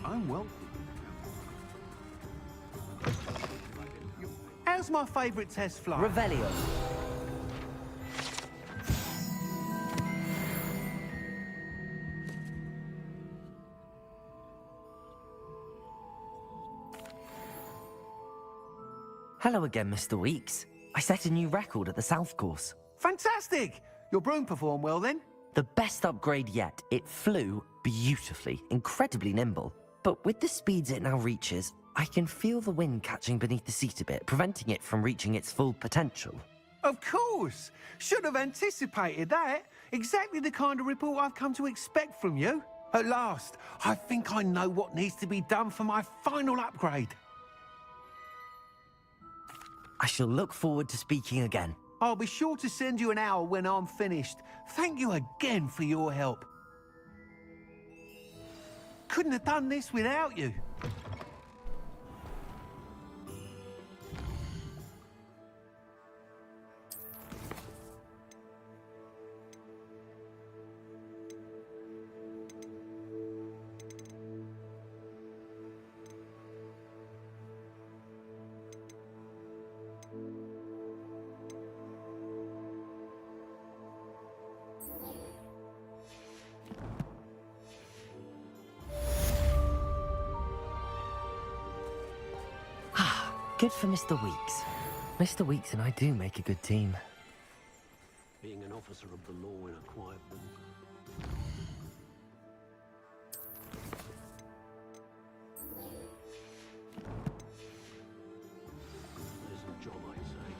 I'm wealthy. How's my favourite test flight? Revelio. Hello again, Mr. Weeks. I set a new record at the South Course. Fantastic! Your broom performed well then? The best upgrade yet. It flew beautifully, incredibly nimble. But with the speeds it now reaches, I can feel the wind catching beneath the seat a bit, preventing it from reaching its full potential. Of course! Should have anticipated that. Exactly the kind of report I've come to expect from you. At last, I think I know what needs to be done for my final upgrade. I shall look forward to speaking again. I'll be sure to send you an hour when I'm finished. Thank you again for your help. Couldn't have done this without you. Good for Mr. Weeks. Mr. Weeks and I do make a good team. Being an officer of the law in a quiet room. Listen, John, I say.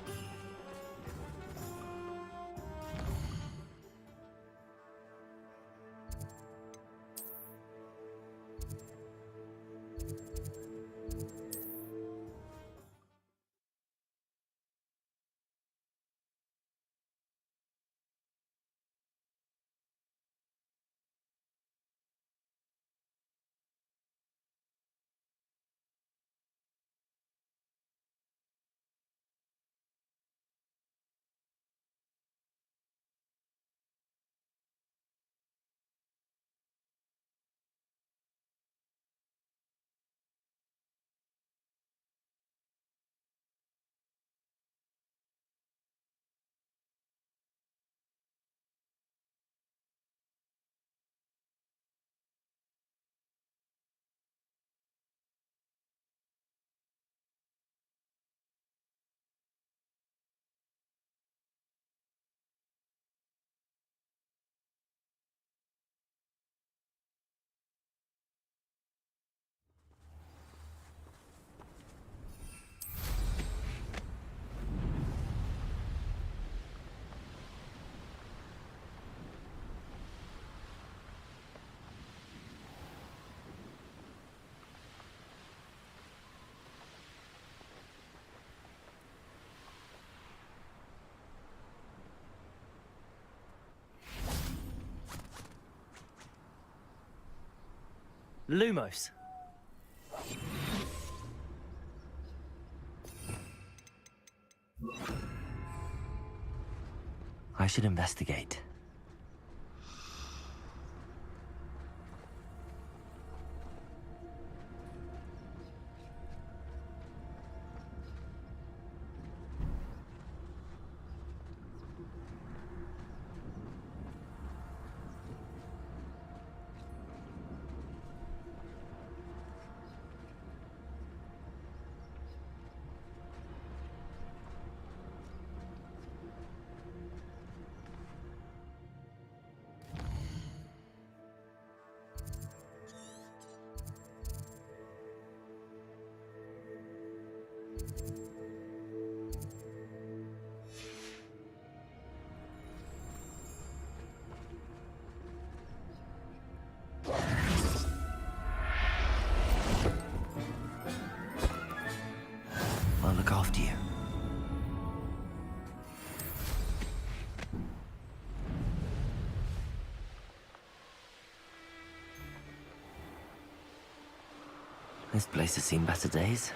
Lumos. I should investigate. I'll look after you. This place has seen better days.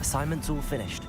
Assignment's all finished.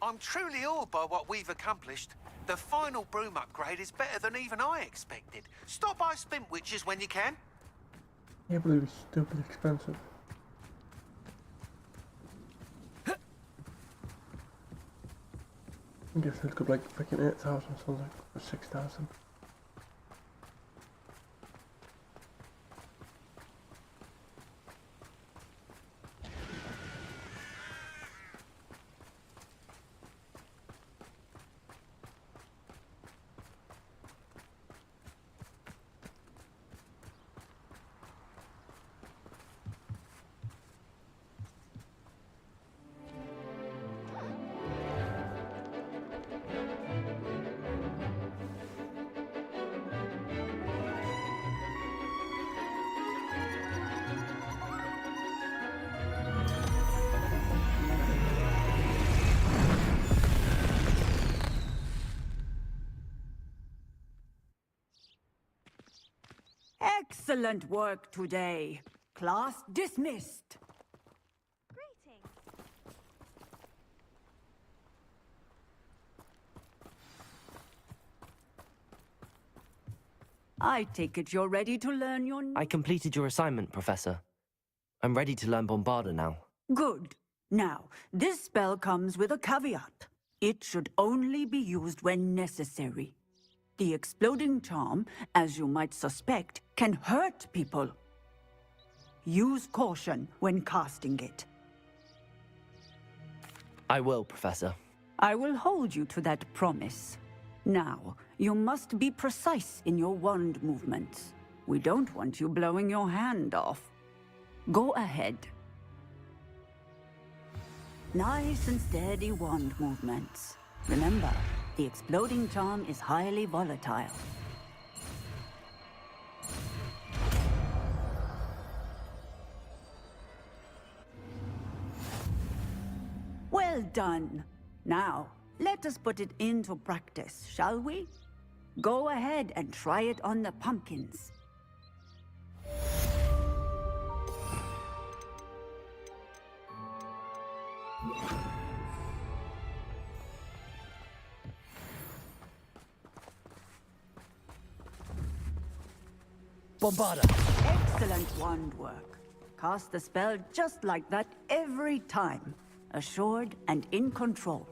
I'm truly awed by what we've accomplished. The final broom upgrade is better than even I expected. Stop by Spintwitches when you can. Yeah, but it was stupid expensive. I guess it could be like freaking 8,000 or something, or 6,000. Excellent work today. Class dismissed. Greetings. I take it you're ready to learn your... I completed your assignment, Professor. I'm ready to learn Bombarda now. Good. Now, this spell comes with a caveat. It should only be used when necessary. The exploding charm, as you might suspect, can hurt people. Use caution when casting it. I will, Professor. I will hold you to that promise. Now, you must be precise in your wand movements. We don't want you blowing your hand off. Go ahead. Nice and steady wand movements. Remember, the exploding charm is highly volatile. Well done. Now, let us put it into practice, shall we? Go ahead and try it on the pumpkins. Bombarda! Excellent wand work. Cast the spell just like that every time. Assured and in control.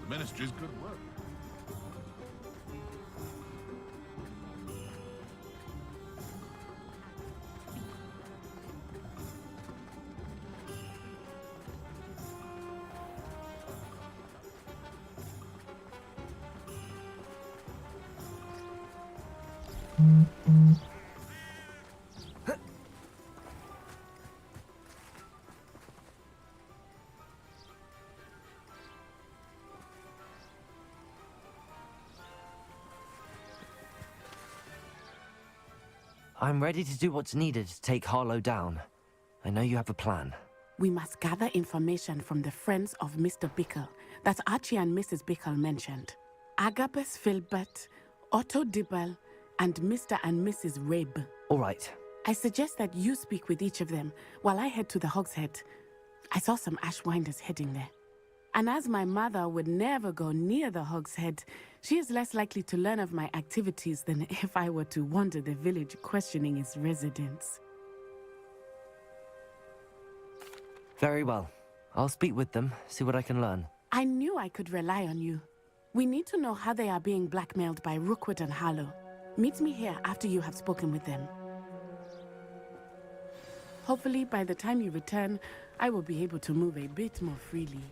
Ministry's good work. I'm ready to do what's needed to take Harlow down. I know you have a plan. We must gather information from the friends of Mr. Bickle that Archie and Mrs. Bickle mentioned. Agabus Filbert, Otto Dibble, and Mr. and Mrs. Rabe. All right. I suggest that you speak with each of them while I head to the Hogshead. I saw some Ashwinders heading there. And as my mother would never go near the Hogshead, she is less likely to learn of my activities than if I were to wander the village questioning its residents. Very well. I'll speak with them, see what I can learn. I knew I could rely on you. We need to know how they are being blackmailed by Rookwood and Harlow. Meet me here after you have spoken with them. Hopefully, by the time you return, I will be able to move a bit more freely.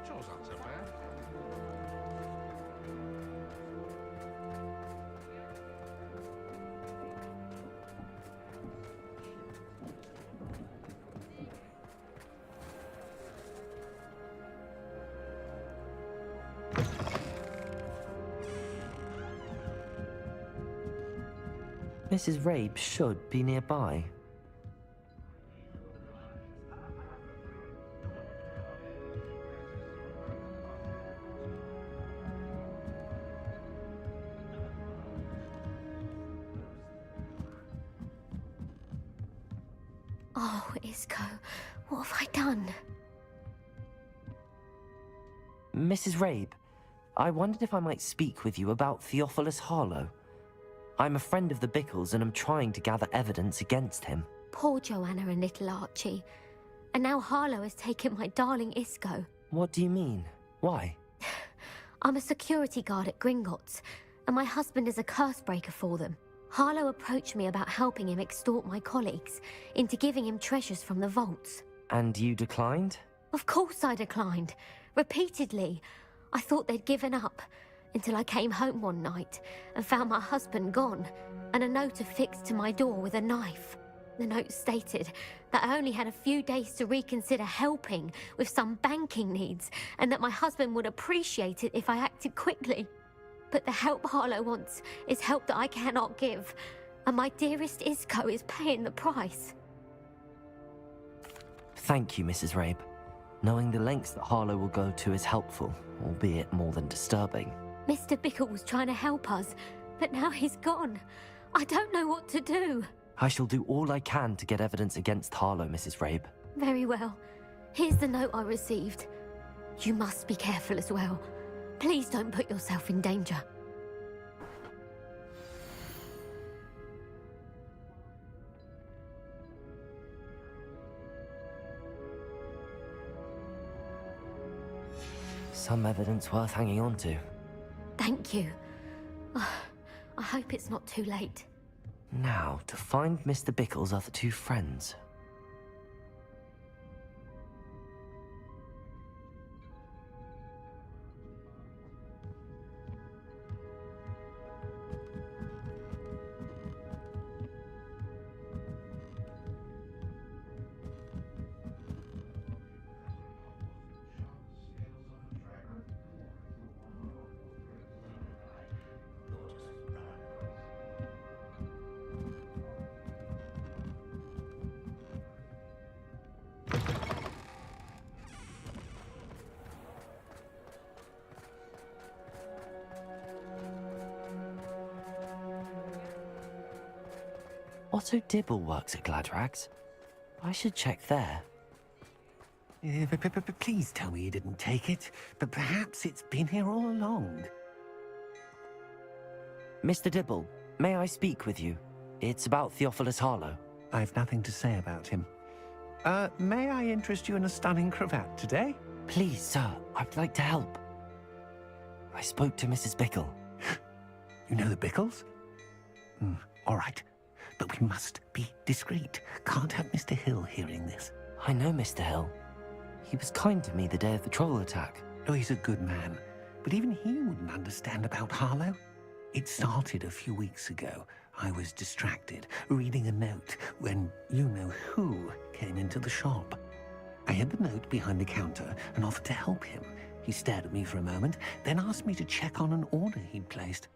Chores aren't so bad. Mrs. Rabe should be nearby. Oh, Isco, what have I done? Mrs. Rabe, I wondered if I might speak with you about Theophilus Harlow. I'm a friend of the Bickles and I'm trying to gather evidence against him. Poor Joanna and little Archie. And now Harlow has taken my darling Isco. What do you mean? Why? I'm a security guard at Gringotts, and my husband is a curse breaker for them. Harlow approached me about helping him extort my colleagues into giving him treasures from the vaults. And you declined? Of course I declined. Repeatedly. I thought they'd given up, until I came home one night and found my husband gone, and a note affixed to my door with a knife. The note stated that I only had a few days to reconsider helping with some banking needs, and that my husband would appreciate it if I acted quickly. But the help Harlow wants is help that I cannot give, and my dearest Isco is paying the price. Thank you, Mrs. Rabe. Knowing the lengths that Harlow will go to is helpful, albeit more than disturbing. Mr. Bickle was trying to help us, but now he's gone. I don't know what to do. I shall do all I can to get evidence against Harlow, Mrs. Rabe. Very well. Here's the note I received. You must be careful as well. Please don't put yourself in danger. Some evidence worth hanging on to. Thank you. I hope it's not too late. Now, to find Mr. Bickle's other two friends. Otto Dibble works at Gladrags. I should check there. Please tell me you didn't take it, but perhaps it's been here all along. Mr. Dibble, may I speak with you? It's about Theophilus Harlow. I've nothing to say about him. May I interest you in a stunning cravat today? Please, sir, I'd like to help. I spoke to Mrs. Bickle. You know the Bickles? All right. But we must be discreet. Can't have Mr. Hill hearing this. I know Mr. Hill. He was kind to me the day of the troll attack. Oh, he's a good man. But even he wouldn't understand about Harlow. It started a few weeks ago. I was distracted, reading a note, when you-know-who came into the shop. I hid the note behind the counter and offered to help him. He stared at me for a moment, then asked me to check on an order he'd placed.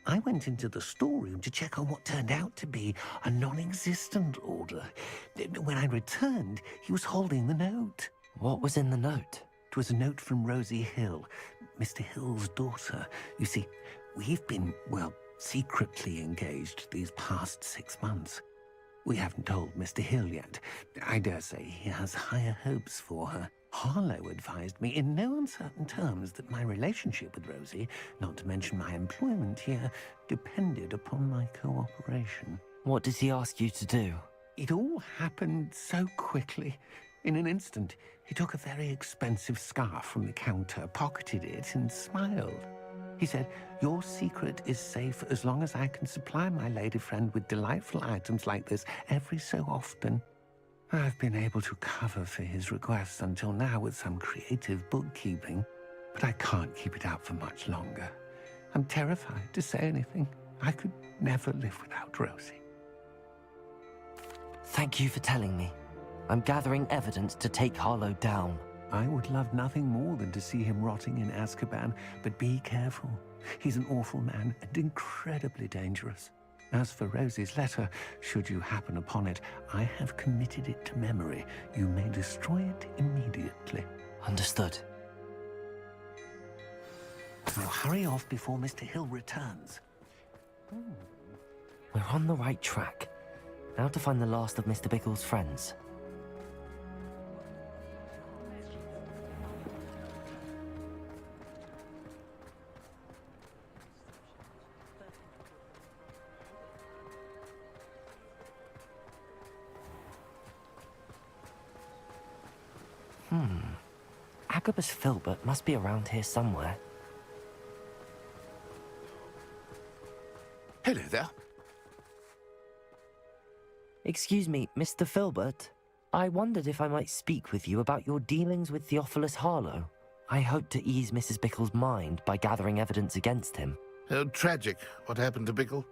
I went into the storeroom to check on what turned out to be a non-existent order. When I returned, he was holding the note. What was in the note? It was a note from Rosie Hill, Mr. Hill's daughter. You see, we've been, well, secretly engaged these past 6 months. We haven't told Mr. Hill yet. I dare say he has higher hopes for her. Harlow advised me in no uncertain terms that my relationship with Rosie, not to mention my employment here, depended upon my cooperation. What did he ask you to do? It all happened so quickly. In an instant, he took a very expensive scarf from the counter, pocketed it, and smiled. He said, "Your secret is safe as long as I can supply my lady friend with delightful items like this every so often." I've been able to cover for his requests until now with some creative bookkeeping, but I can't keep it up for much longer. I'm terrified to say anything. I could never live without Rosie. Thank you for telling me. I'm gathering evidence to take Harlow down. I would love nothing more than to see him rotting in Azkaban, but be careful. He's an awful man and incredibly dangerous. As for Rosie's letter, should you happen upon it, I have committed it to memory. You may destroy it immediately. Understood. Now hurry off before Mr. Hill returns. We're on the right track. Now to find the last of Mr. Bickle's friends. Agabus Filbert must be around here somewhere. Hello there. Excuse me, Mr. Filbert. I wondered if I might speak with you about your dealings with Theophilus Harlow. I hope to ease Mrs. Bickle's mind by gathering evidence against him. Oh, tragic what happened to Bickle.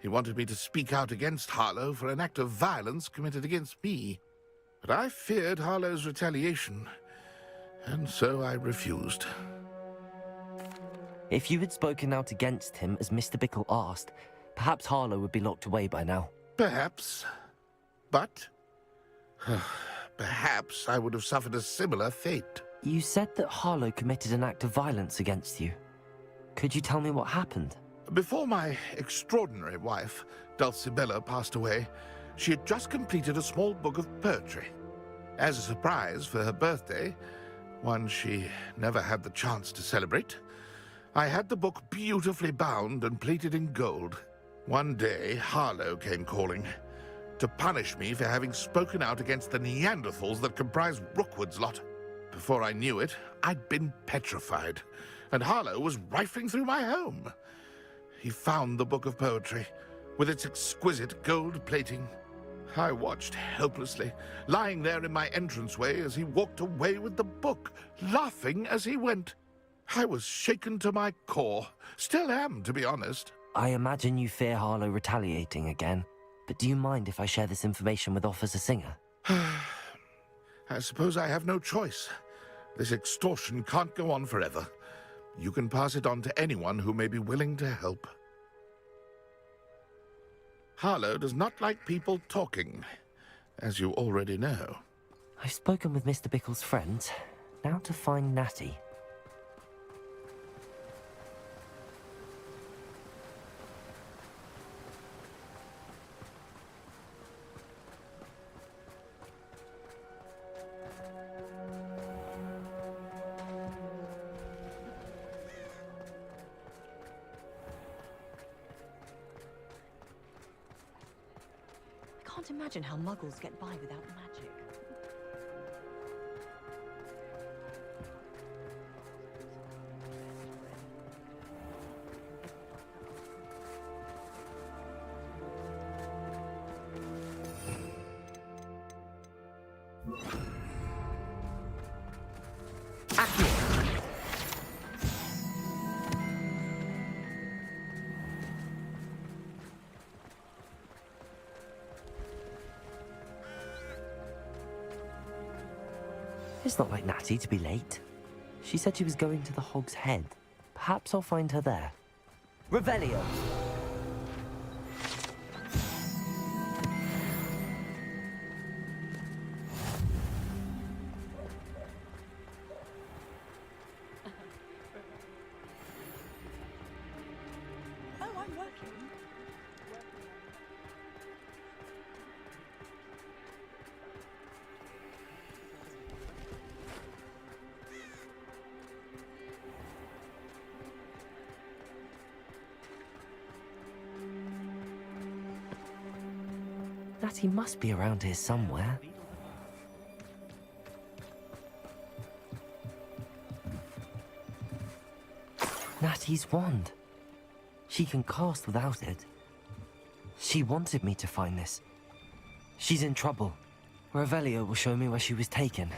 He wanted me to speak out against Harlow for an act of violence committed against me. But I feared Harlow's retaliation, and so I refused. If you had spoken out against him as Mr. Bickle asked, perhaps Harlow would be locked away by now. Perhaps. But perhaps I would have suffered a similar fate. You said that Harlow committed an act of violence against you. Could you tell me what happened? Before my extraordinary wife, Dulcibella, passed away, she had just completed a small book of poetry. As a surprise for her birthday, one she never had the chance to celebrate, I had the book beautifully bound and plated in gold. One day, Harlow came calling to punish me for having spoken out against the Neanderthals that comprise Rookwood's lot. Before I knew it, I'd been petrified, and Harlow was rifling through my home. He found the book of poetry, with its exquisite gold plating. I watched helplessly, lying there in my entranceway as he walked away with the book, laughing as he went. I was shaken to my core. Still am, to be honest. I imagine you fear Harlow retaliating again, but do you mind if I share this information with Officer Singer? I suppose I have no choice. This extortion can't go on forever. You can pass it on to anyone who may be willing to help. Harlow does not like people talking, as you already know. I've spoken with Mr. Bickle's friends. Now to find Natty. can't imagine how muggles get by without magic. It's not like Natty to be late. She said she was going to the Hog's Head. Perhaps I'll find her there. Revelio! Oh, I'm working. Natty must be around here somewhere. Natty's wand. She can cast without it. She wanted me to find this. She's in trouble. Revelio will show me where she was taken.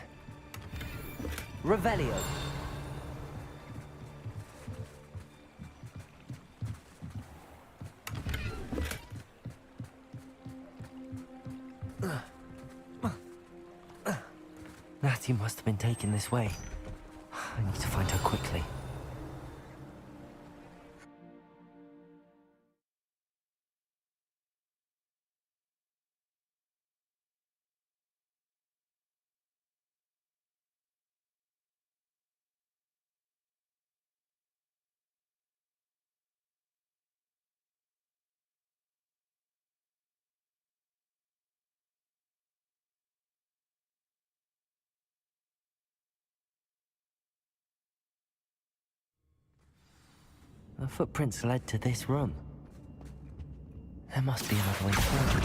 Revelio! Natty must have been taken this way. I need to find her quickly. The footprints led to this room. There must be another way forward.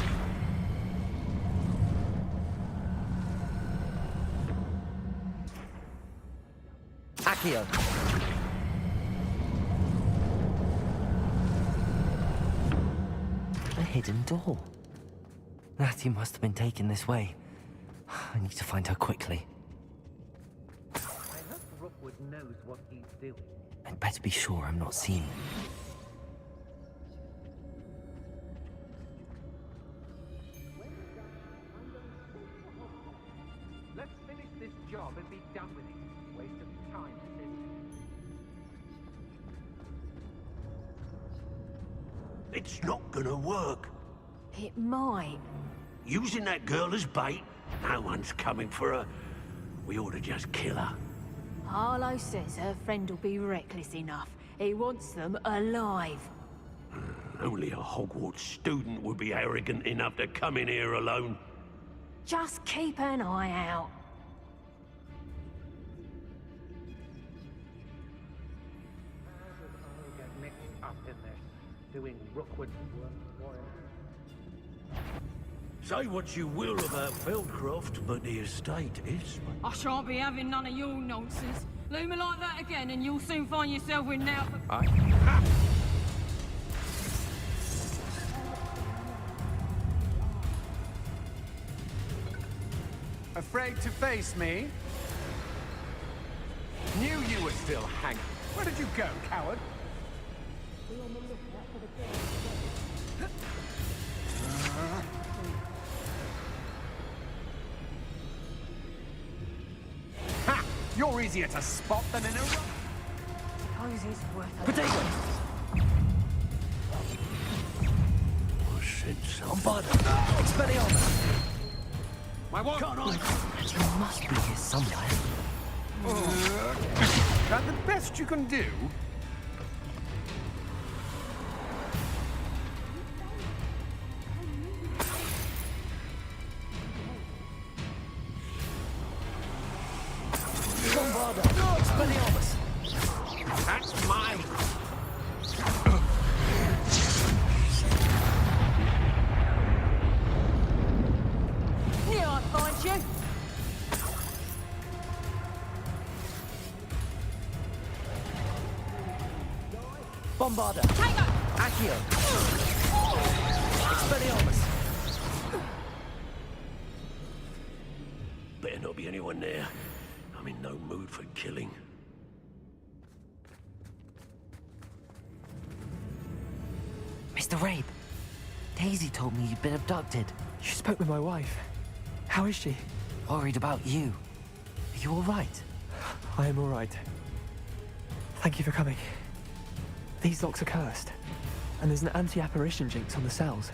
Accio! A hidden door. Natty must have been taken this way. I need to find her quickly. I hope Rookwood knows what he's doing. I'd better be sure I'm not seen. Let's finish this job and be done with it. Waste of time, this. It's not gonna work. It might. Using that girl as bait, no one's coming for her. We ought to just kill her. Harlow says her friend will be reckless enough. He wants them alive. Only a Hogwarts student would be arrogant enough to come in here alone. Just keep an eye out. I'll get mixed up in this, doing Rookwood's work. Say what you will about Feldcroft, but the estate is... I shan't be having none of your nonsense. Leave me like that again and you'll soon find yourself in now. Afraid to face me? Knew you were still hanging. Where did you go, coward? Ha! You're easier to spot than in a row. Suppose it's worth a Potato! I said something. Expelliarmus! My what? You must be here somewhere. That the best you can do? Bombarda! Expelliarmus! That's mine. Bombarda! Tango! Accio! Expelliarmus! Better not be anyone there. I'm in no mood for killing. Mr. Rabe, Daisy told me you'd been abducted. You spoke with my wife. How is she? Worried about you. Are you all right? I am all right. Thank you for coming. These locks are cursed, and there's an anti-apparition jinx on the cells.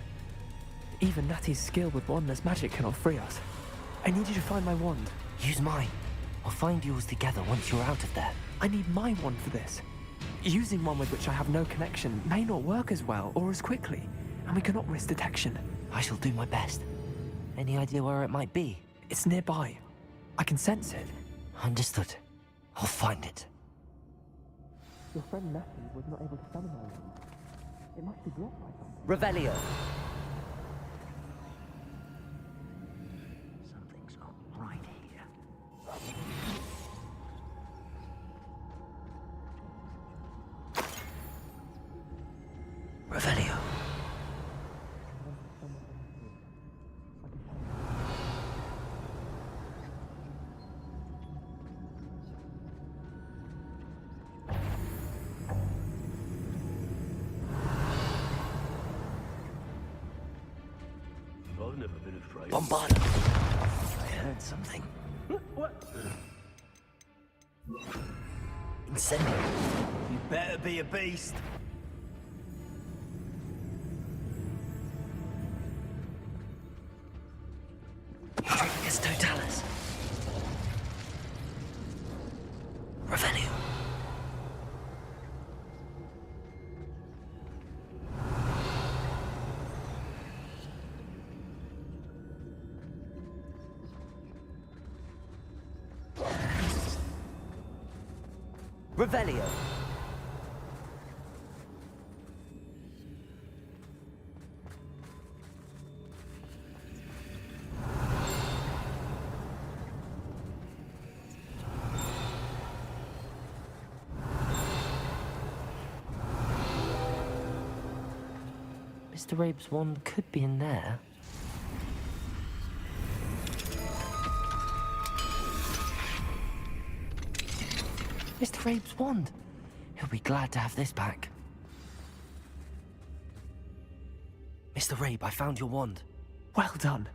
Even Natty's skill with wandless magic cannot free us. I need you to find my wand. Use mine. I'll find yours together once you're out of there. I need my wand for this. Using one with which I have no connection may not work as well or as quickly, and we cannot risk detection. I shall do my best. Any idea where it might be? It's nearby. I can sense it. Understood. I'll find it. Your friend Natty was not able to summon my wand. It must be blocked by something. Revelio. Something's not right here. Revelio. I've never been afraid. Bombarda. I heard something. What? Incendio. You better be a beast. Tricus totalis. Revelio. Revelio. Mr. Rabe's wand could be in there. Mr. Rabe's wand. He'll be glad to have this back. Mr. Rabe, I found your wand. Well done.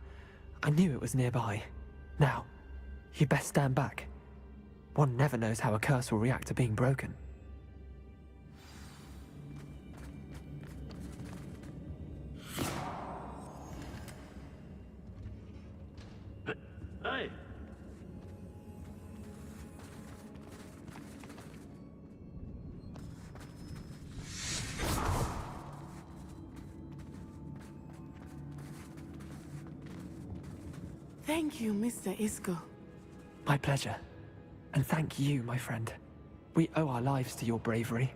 I knew it was nearby. Now, you best stand back. One never knows how a curse will react to being broken. Hey! Thank you, Mr. Isco. My pleasure. And thank you, my friend. We owe our lives to your bravery.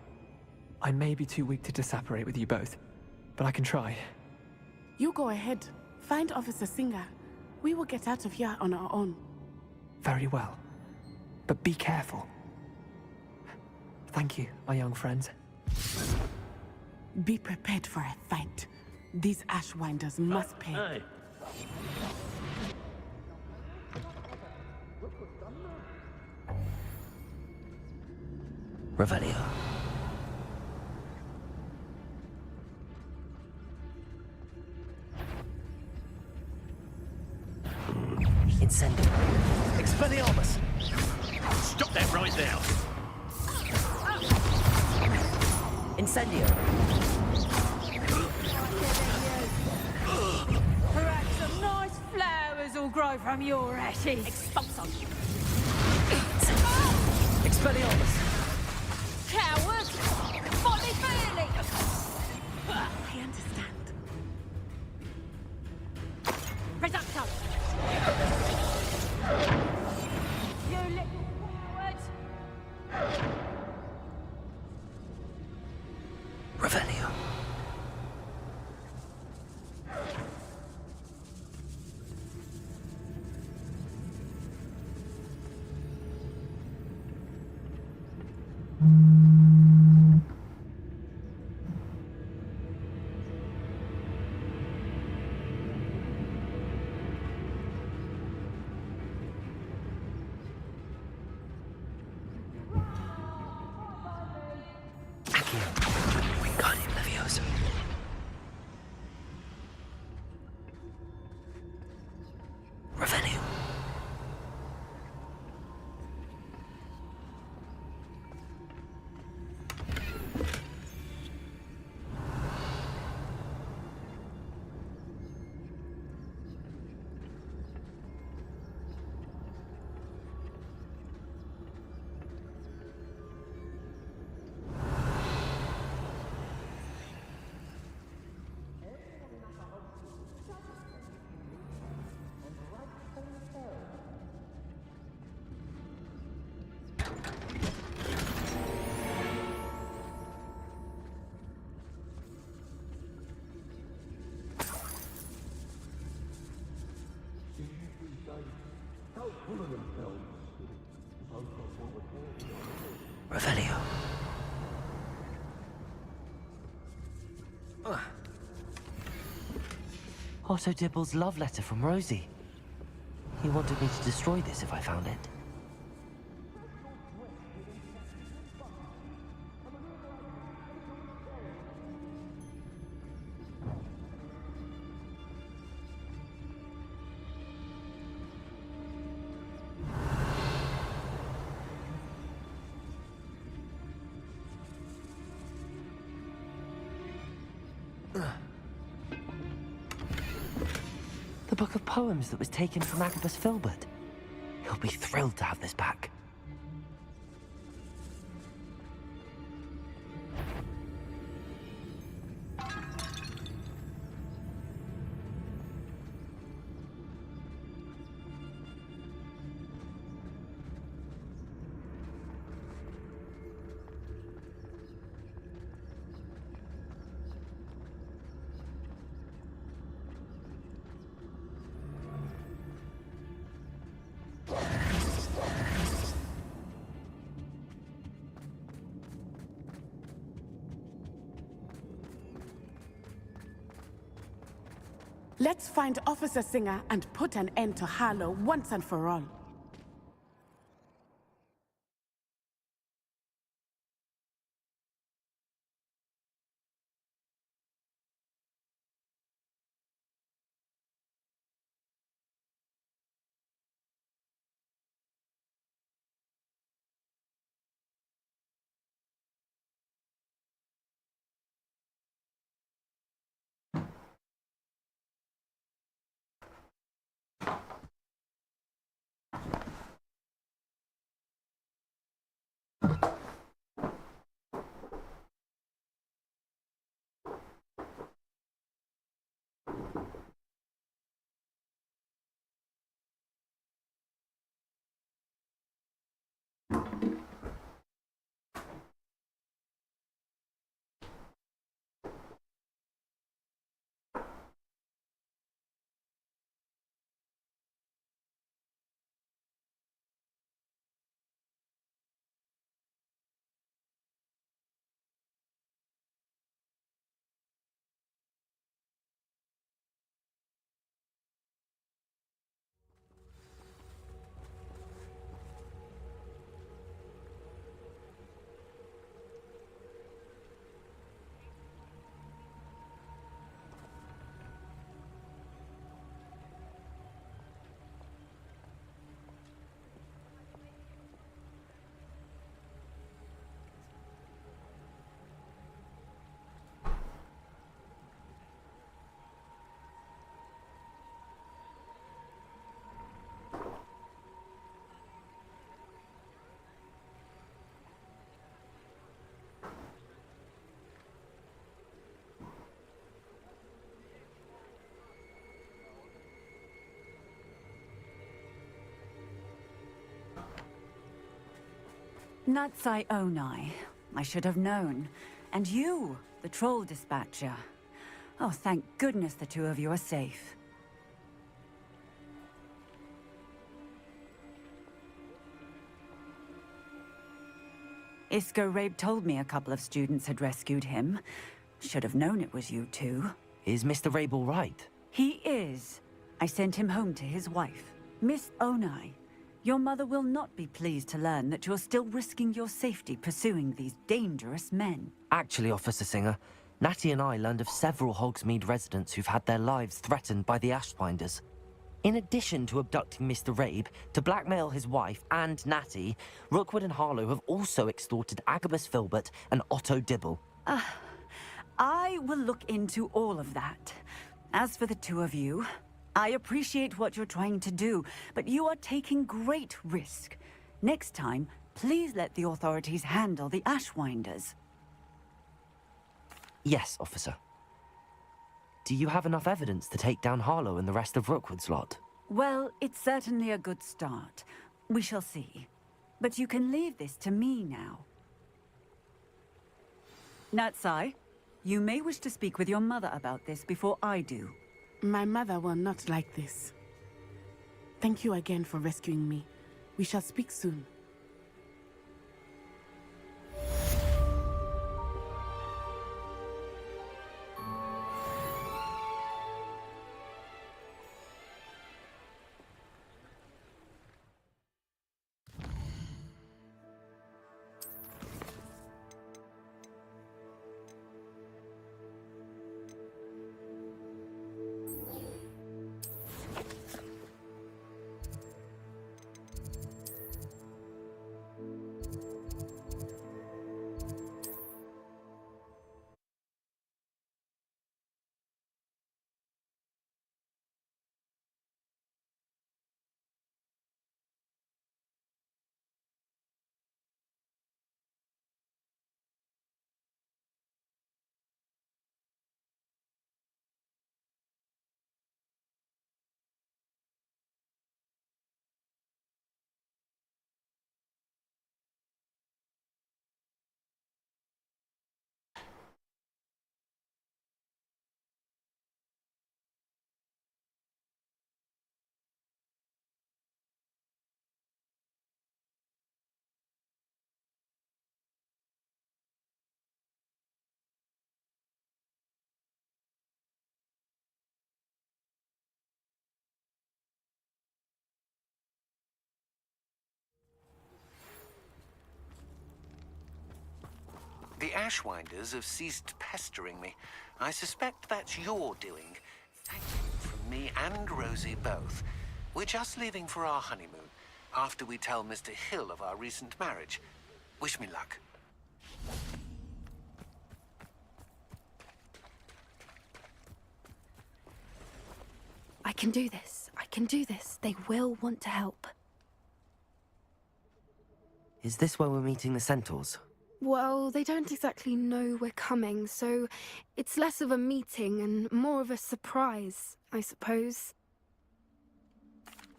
I may be too weak to disapparate with you both, but I can try. You go ahead. Find Officer Singer. We will get out of here on our own. Very well. But be careful. Thank you, my young friends. Be prepared for a fight. These Ashwinders must pay. Hey! Revelio. Incendio. Expelliarmus! Stop that right now! Incendio. Perhaps some nice flowers will grow from your ashes. Expulso. Expelliarmus. Cowards! Body fairly! I understand. Reducto! You little cowards! Revelio. Wingardium Leviosa. Revelio. Revelio. Otto Dibble's love letter from Rosie. He wanted me to destroy this if I found it. The book of poems that was taken from Agabus Filbert. He'll be thrilled to have this back. Let's find Officer Singer and put an end to Harlow once and for all. Natsai Onai. I should have known. And you, the troll dispatcher. Oh, thank goodness the two of you are safe. Isco Rabe told me a couple of students had rescued him. Should have known it was you two. Is Mr. Rabe all right? He is. I sent him home to his wife, Miss Onai. Your mother will not be pleased to learn that you're still risking your safety pursuing these dangerous men. Actually, Officer Singer, Natty and I learned of several Hogsmeade residents who've had their lives threatened by the Ashwinders. In addition to abducting Mr. Rabe to blackmail his wife and Natty, Rookwood and Harlow have also extorted Agabus Filbert and Otto Dibble. I will look into all of that. As for the two of you, I appreciate what you're trying to do, but you are taking great risk. Next time, please let the authorities handle the Ashwinders. Yes, officer. Do you have enough evidence to take down Harlow and the rest of Rookwood's lot? Well, it's certainly a good start. We shall see. But you can leave this to me now. Natsai, you may wish to speak with your mother about this before I do. My mother will not like this. Thank you again for rescuing me. We shall speak soon. The Ashwinders have ceased pestering me. I suspect that's your doing. Thank you from me and Rosie both. We're just leaving for our honeymoon, after we tell Mr. Hill of our recent marriage. Wish me luck. I can do this. I can do this. They will want to help. Is this where we're meeting the Centaurs? Well, they don't exactly know we're coming, so it's less of a meeting and more of a surprise, I suppose.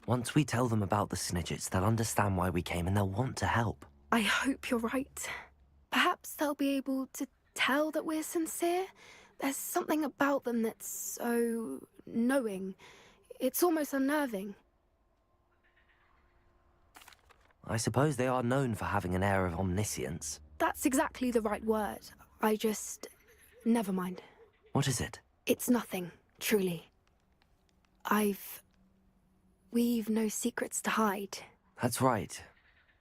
Once we tell them about the Snidgets, they'll understand why we came and they'll want to help. I hope you're right. Perhaps they'll be able to tell that we're sincere. There's something about them that's so knowing. It's almost unnerving. I suppose they are known for having an air of omniscience. That's exactly the right word. I just... never mind. What is it? It's nothing, truly. We've no secrets to hide. That's right.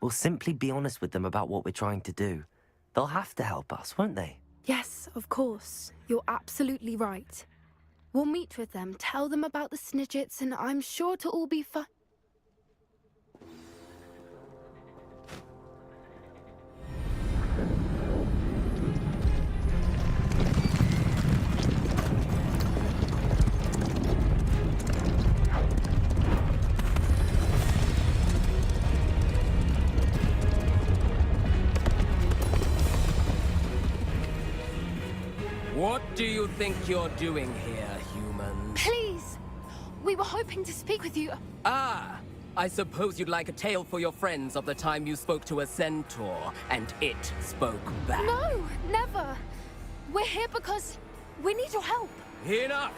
We'll simply be honest with them about what we're trying to do. They'll have to help us, won't they? Yes, of course. You're absolutely right. We'll meet with them, tell them about the Snidgets, and I'm sure it'll all be fine. What do you think you're doing here, human? Please! We were hoping to speak with you. Ah! I suppose you'd like a tale for your friends of the time you spoke to a centaur, and it spoke back. No, never. We're here because we need your help. Enough!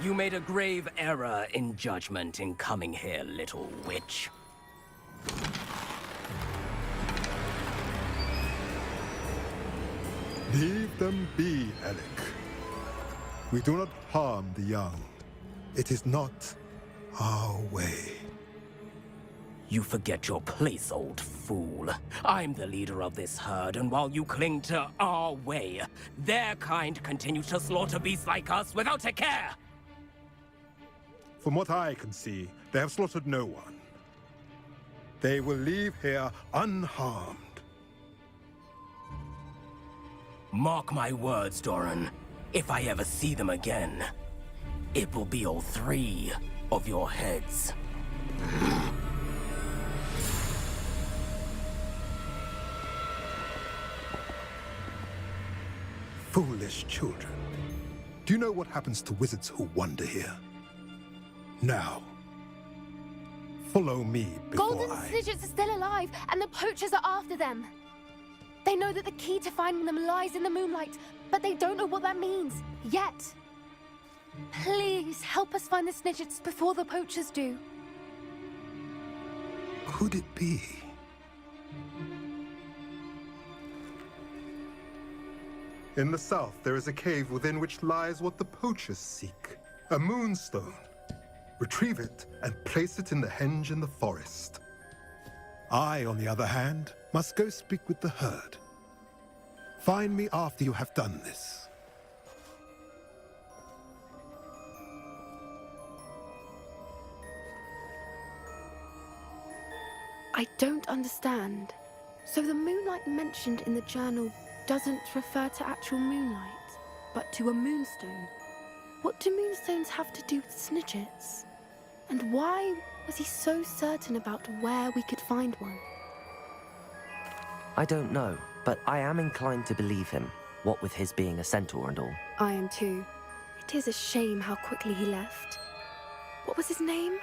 You made a grave error in judgment in coming here, little witch. Leave them be, Alec. We do not harm the young. It is not our way. You forget your place, old fool. I'm the leader of this herd, and while you cling to our way, their kind continue to slaughter beasts like us without a care! From what I can see, they have slaughtered no one. They will leave here unharmed. Mark my words, Doran. If I ever see them again, it will be all 3 of your heads. Foolish children. Do you know what happens to wizards who wander here? Now, follow me before Golden Snidgets are still alive, and the poachers are after them. They know that the key to finding them lies in the moonlight, but they don't know what that means, yet. Please, help us find the Snidgets before the poachers do. Could it be? In the south, there is a cave within which lies what the poachers seek. A moonstone. Retrieve it and place it in the henge in the forest. I, on the other hand, must go speak with the herd. Find me after you have done this. I don't understand. So the moonlight mentioned in the journal doesn't refer to actual moonlight, but to a moonstone. What do moonstones have to do with Snidgets? And why was he so certain about where we could find one? I don't know, but I am inclined to believe him, what with his being a centaur and all. I am too. It is a shame how quickly he left. What was his name?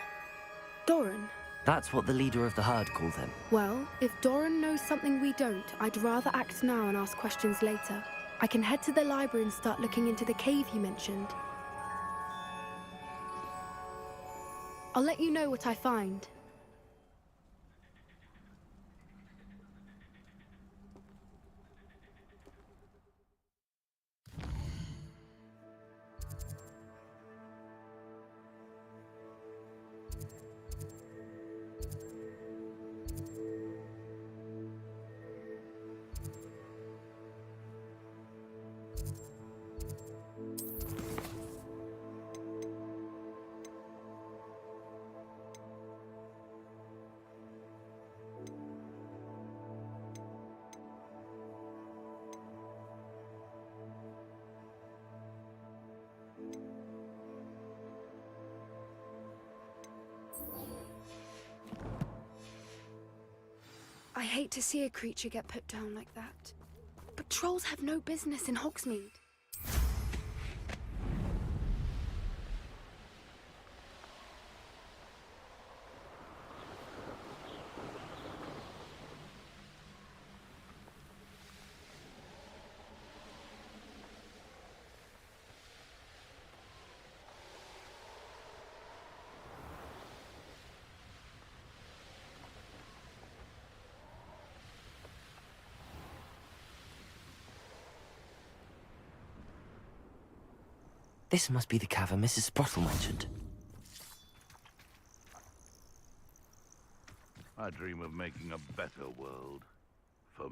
Doran. That's what the leader of the herd called him. Well, if Doran knows something we don't, I'd rather act now and ask questions later. I can head to the library and start looking into the cave he mentioned. I'll let you know what I find. I hate to see a creature get put down like that. But trolls have no business in Hogsmeade. This must be the cavern Mrs. Sprottle mentioned. I dream of making a better world for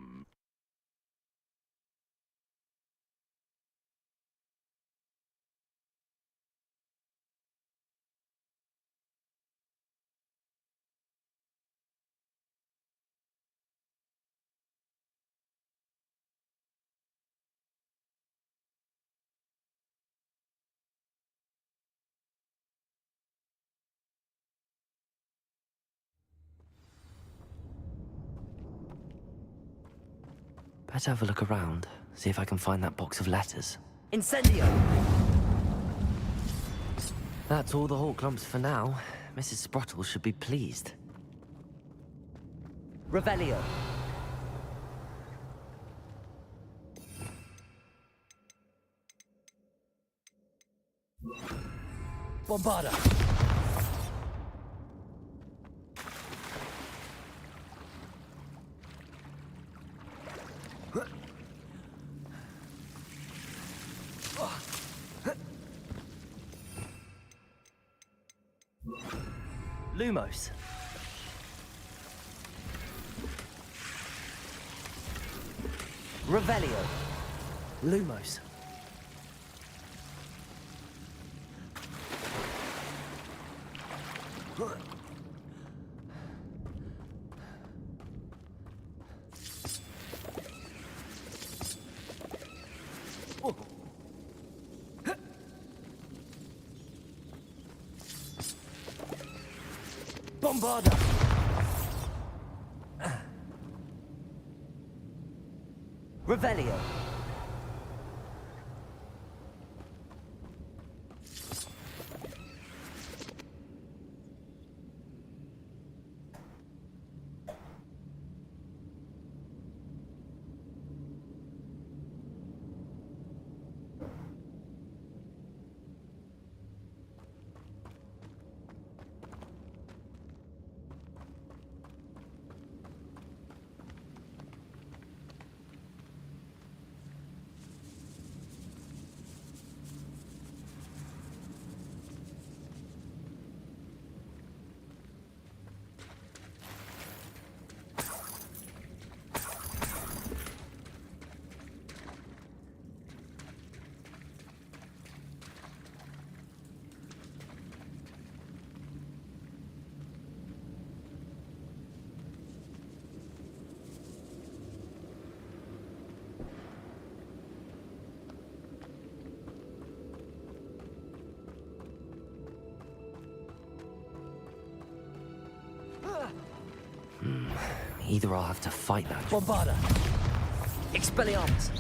Better have a look around, see if I can find that box of letters. Incendio! That's all the Hawk lumps for now. Mrs. Sprottle should be pleased. Revelio. Bombarda. Lumos. Revelio. Lumos. Bombarda. Revelio. Either I'll have to fight that. Bombarda. Expelliarmus.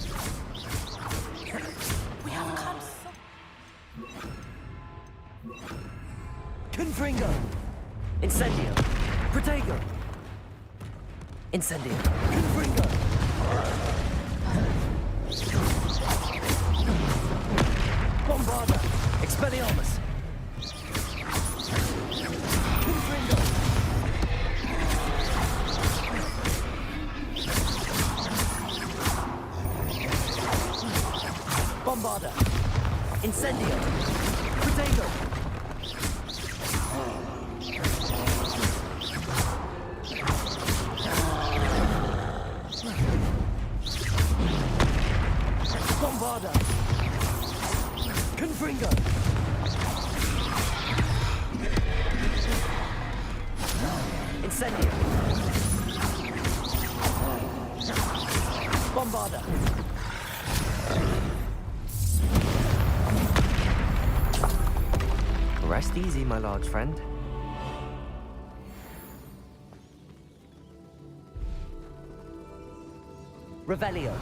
We have come so... Confringo. Incendio. Protego. Incendio. Confringo. Bombarda. Expelliarmus. Confringo. Bombarda. Incendio. Protego. Bombarda. Confringo. Incendio. Bombarda. Rest easy, my large friend. Revelio.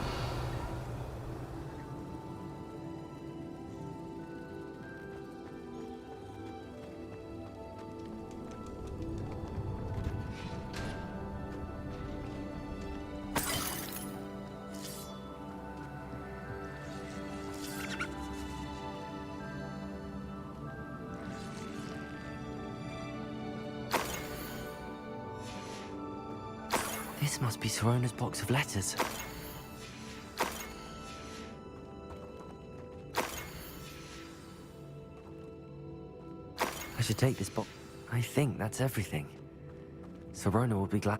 This must be Sorona's box of letters. I should take this box. I think that's everything. Sorona will be glad.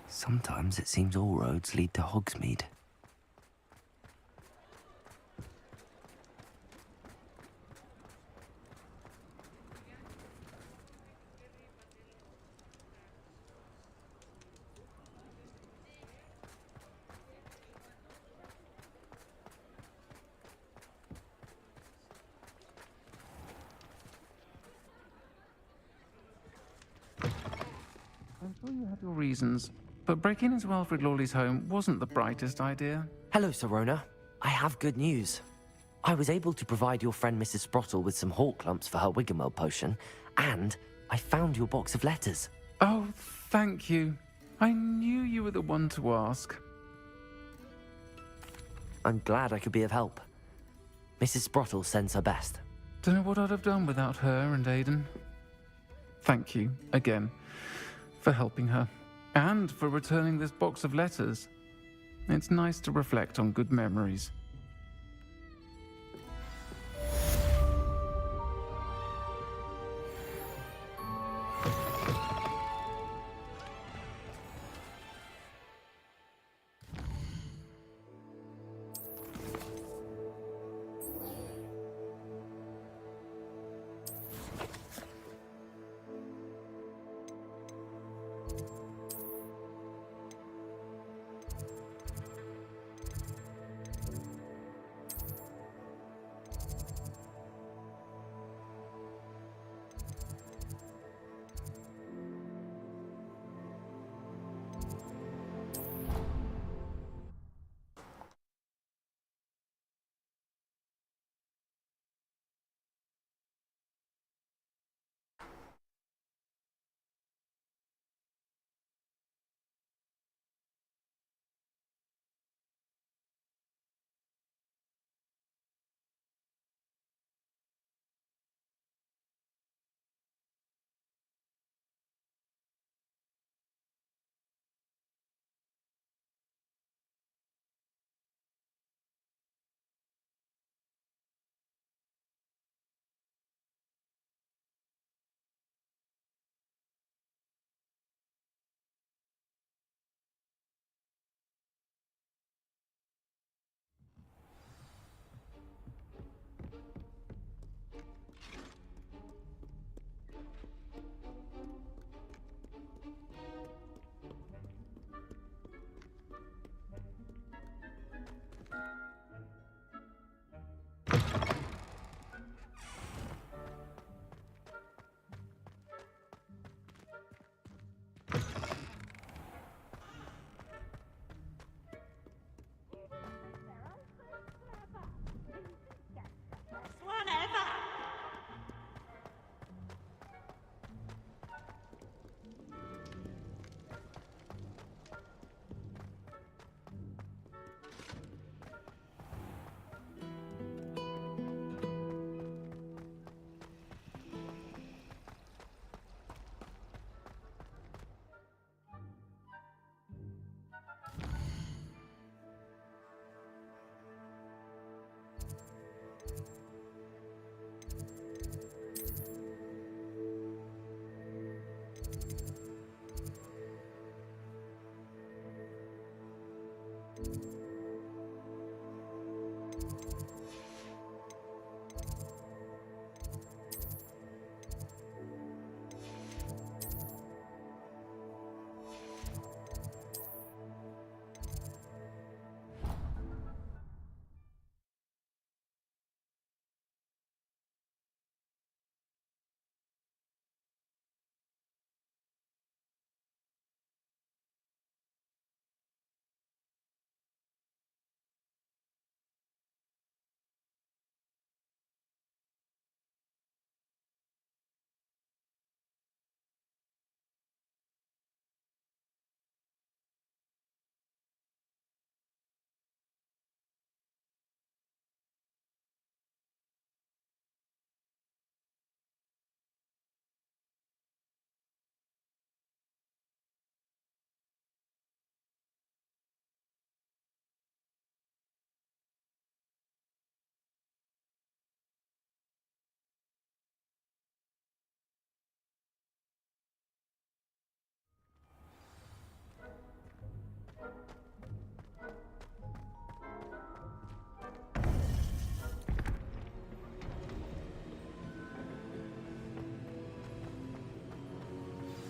Sometimes it seems all roads lead to Hogsmeade. I'm sure you had your reasons, but breaking into Alfred Lawley's home wasn't the brightest idea. Hello, Serona. I have good news. I was able to provide your friend Mrs. Sprottle with some hawk lumps for her Wiggenweld potion, and I found your box of letters. Oh, thank you. I knew you were the one to ask. I'm glad I could be of help. Mrs. Sprottle sends her best. Don't know what I'd have done without her and Aidan. Thank you, again, for helping her, and for returning this box of letters. It's nice to reflect on good memories.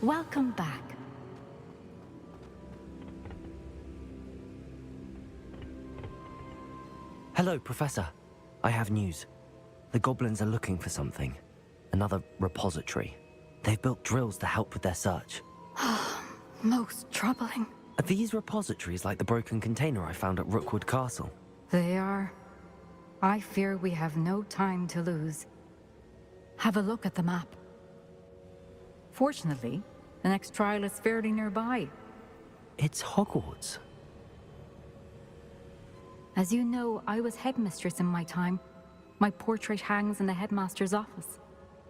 Welcome back. Hello, Professor. I have news. The goblins are looking for something. Another repository. They've built drills to help with their search. Most troubling. Are these repositories like the broken container I found at Rookwood Castle? They are. I fear we have no time to lose. Have a look at the map. Fortunately, the next trial is fairly nearby. It's Hogwarts. As you know, I was headmistress in my time. My portrait hangs in the headmaster's office.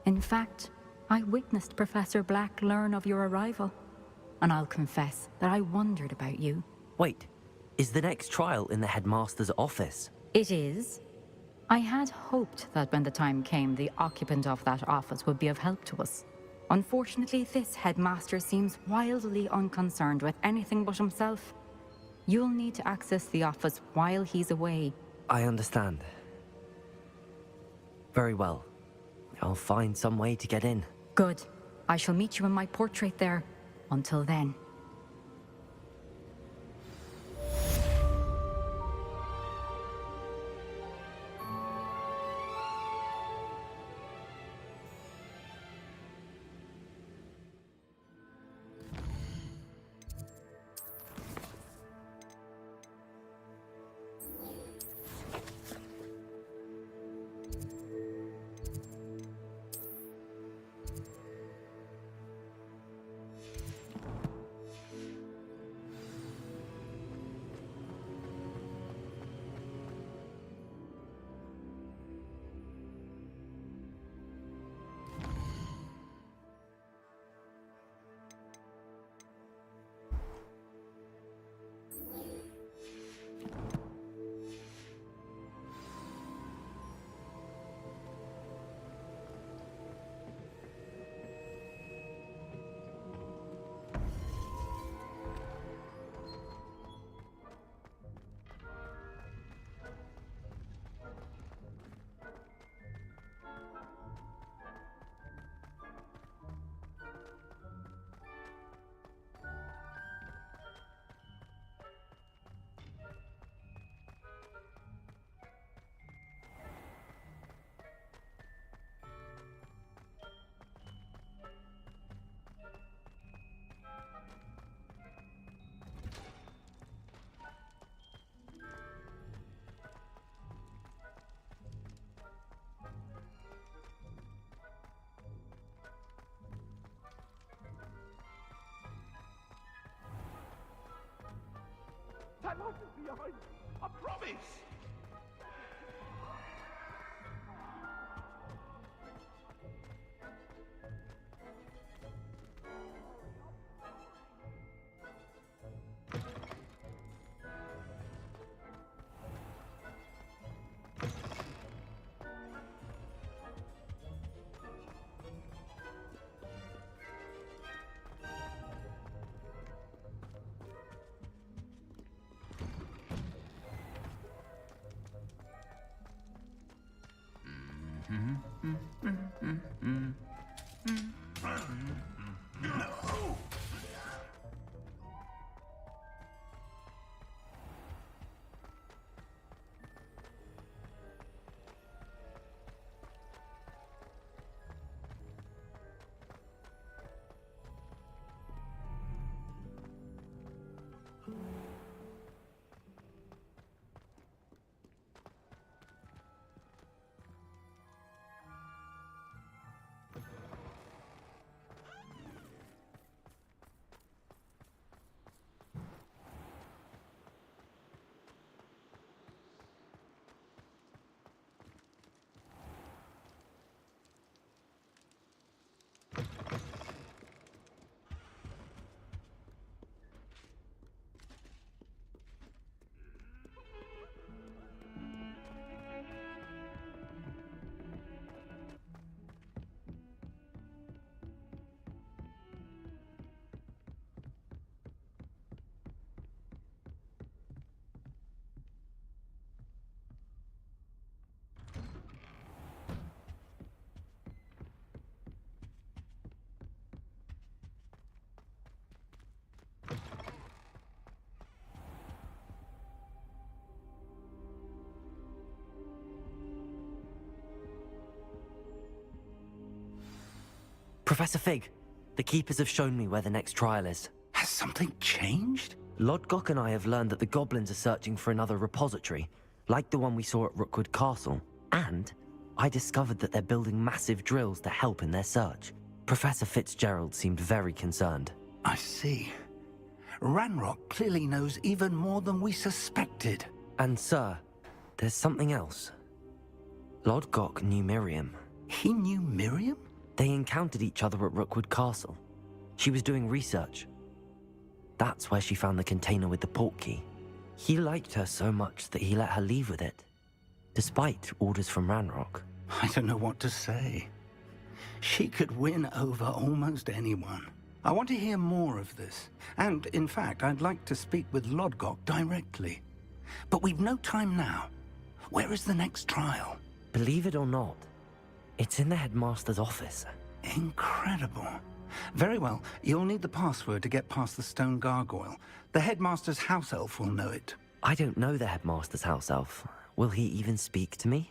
In fact, I witnessed Professor Black learn of your arrival. And I'll confess that I wondered about you. Wait, is the next trial in the headmaster's office? It is. I had hoped that when the time came, the occupant of that office would be of help to us. Unfortunately, this headmaster seems wildly unconcerned with anything but himself. You'll need to access the office while he's away. I understand. Very well. I'll find some way to get in. Good. I shall meet you in my portrait there. Until then. That light is behind me. I promise. Professor Fig, the Keepers have shown me where the next trial is. Has something changed? Lodgok and I have learned that the goblins are searching for another repository, like the one we saw at Rookwood Castle. And I discovered that they're building massive drills to help in their search. Professor Fitzgerald seemed very concerned. I see. Ranrock clearly knows even more than we suspected. And sir, there's something else. Lodgok knew Miriam. He knew Miriam? They encountered each other at Rookwood Castle. She was doing research. That's where she found the container with the portkey. He liked her so much that he let her leave with it, despite orders from Ranrock. I don't know what to say. She could win over almost anyone. I want to hear more of this. And, in fact, I'd like to speak with Lodgok directly. But we've no time now. Where is the next trial? Believe it or not, it's in the headmaster's office. Incredible. Very well. You'll need the password to get past the stone gargoyle. The headmaster's house elf will know it. I don't know the headmaster's house elf. Will he even speak to me?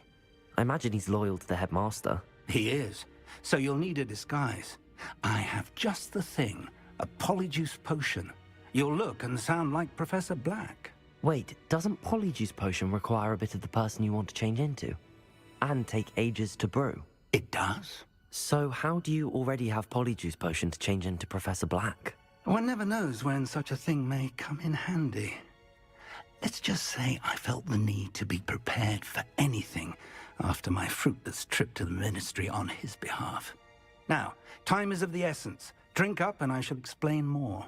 I imagine he's loyal to the headmaster. He is. So you'll need a disguise. I have just the thing. A polyjuice potion. You'll look and sound like Professor Black. Wait, doesn't polyjuice potion require a bit of the person you want to change into? And take ages to brew? It does. So how do you already have polyjuice potion to change into Professor Black? One never knows when such a thing may come in handy. Let's just say I felt the need to be prepared for anything after my fruitless trip to the Ministry on his behalf. Now, time is of the essence. Drink up and I shall explain more.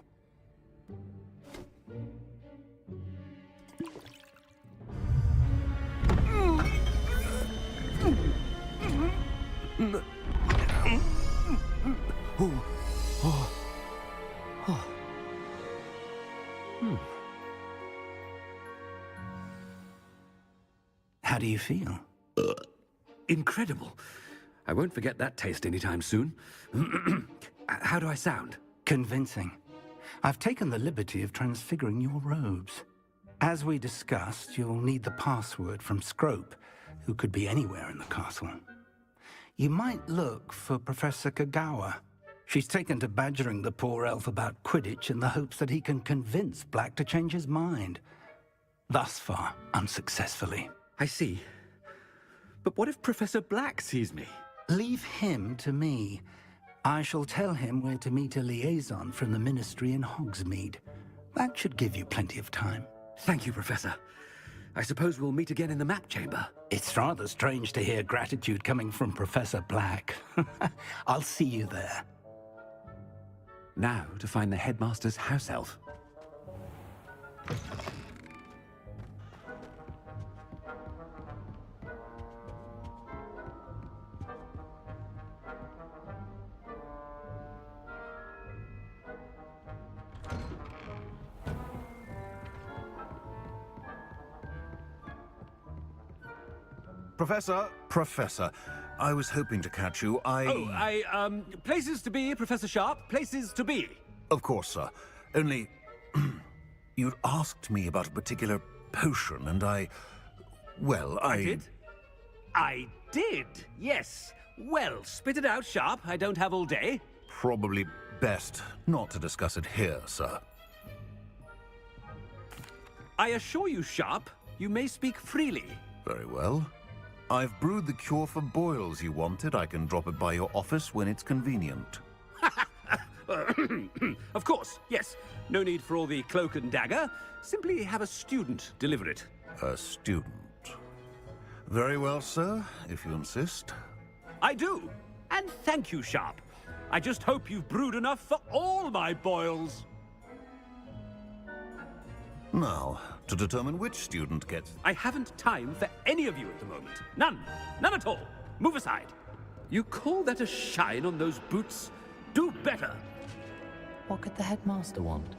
How do you feel? Incredible. I won't forget that taste anytime soon. How do I sound? Convincing. I've taken the liberty of transfiguring your robes. As we discussed, you'll need the password from Scrope, who could be anywhere in the castle. You might look for Professor Kagawa. She's taken to badgering the poor elf about Quidditch in the hopes that he can convince Black to change his mind. Thus far, unsuccessfully. I see. But what if Professor Black sees me? Leave him to me. I shall tell him where to meet a liaison from the Ministry in Hogsmeade. That should give you plenty of time. Thank you, Professor. I suppose we'll meet again in the map chamber. It's rather strange to hear gratitude coming from Professor Black. I'll see you there. Now to find the headmaster's house elf. Professor, I was hoping to catch you. Places to be, Professor Sharp. Places to be. Of course, sir. Only, you'd asked me about a particular potion, and I did? I did, yes. Well, spit it out, Sharp. I don't have all day. Probably best not to discuss it here, sir. I assure you, Sharp, you may speak freely. Very well. I've brewed the cure for boils you wanted. I can drop it by your office when it's convenient. Of course, yes. No need for all the cloak and dagger. Simply have a student deliver it. A student. Very well, sir, if you insist. I do. And thank you, Sharp. I just hope you've brewed enough for all my boils. Now, to determine which student gets... I haven't time for any of you at the moment. None. None at all. Move aside. You call that a shine on those boots? Do better. What could the headmaster want?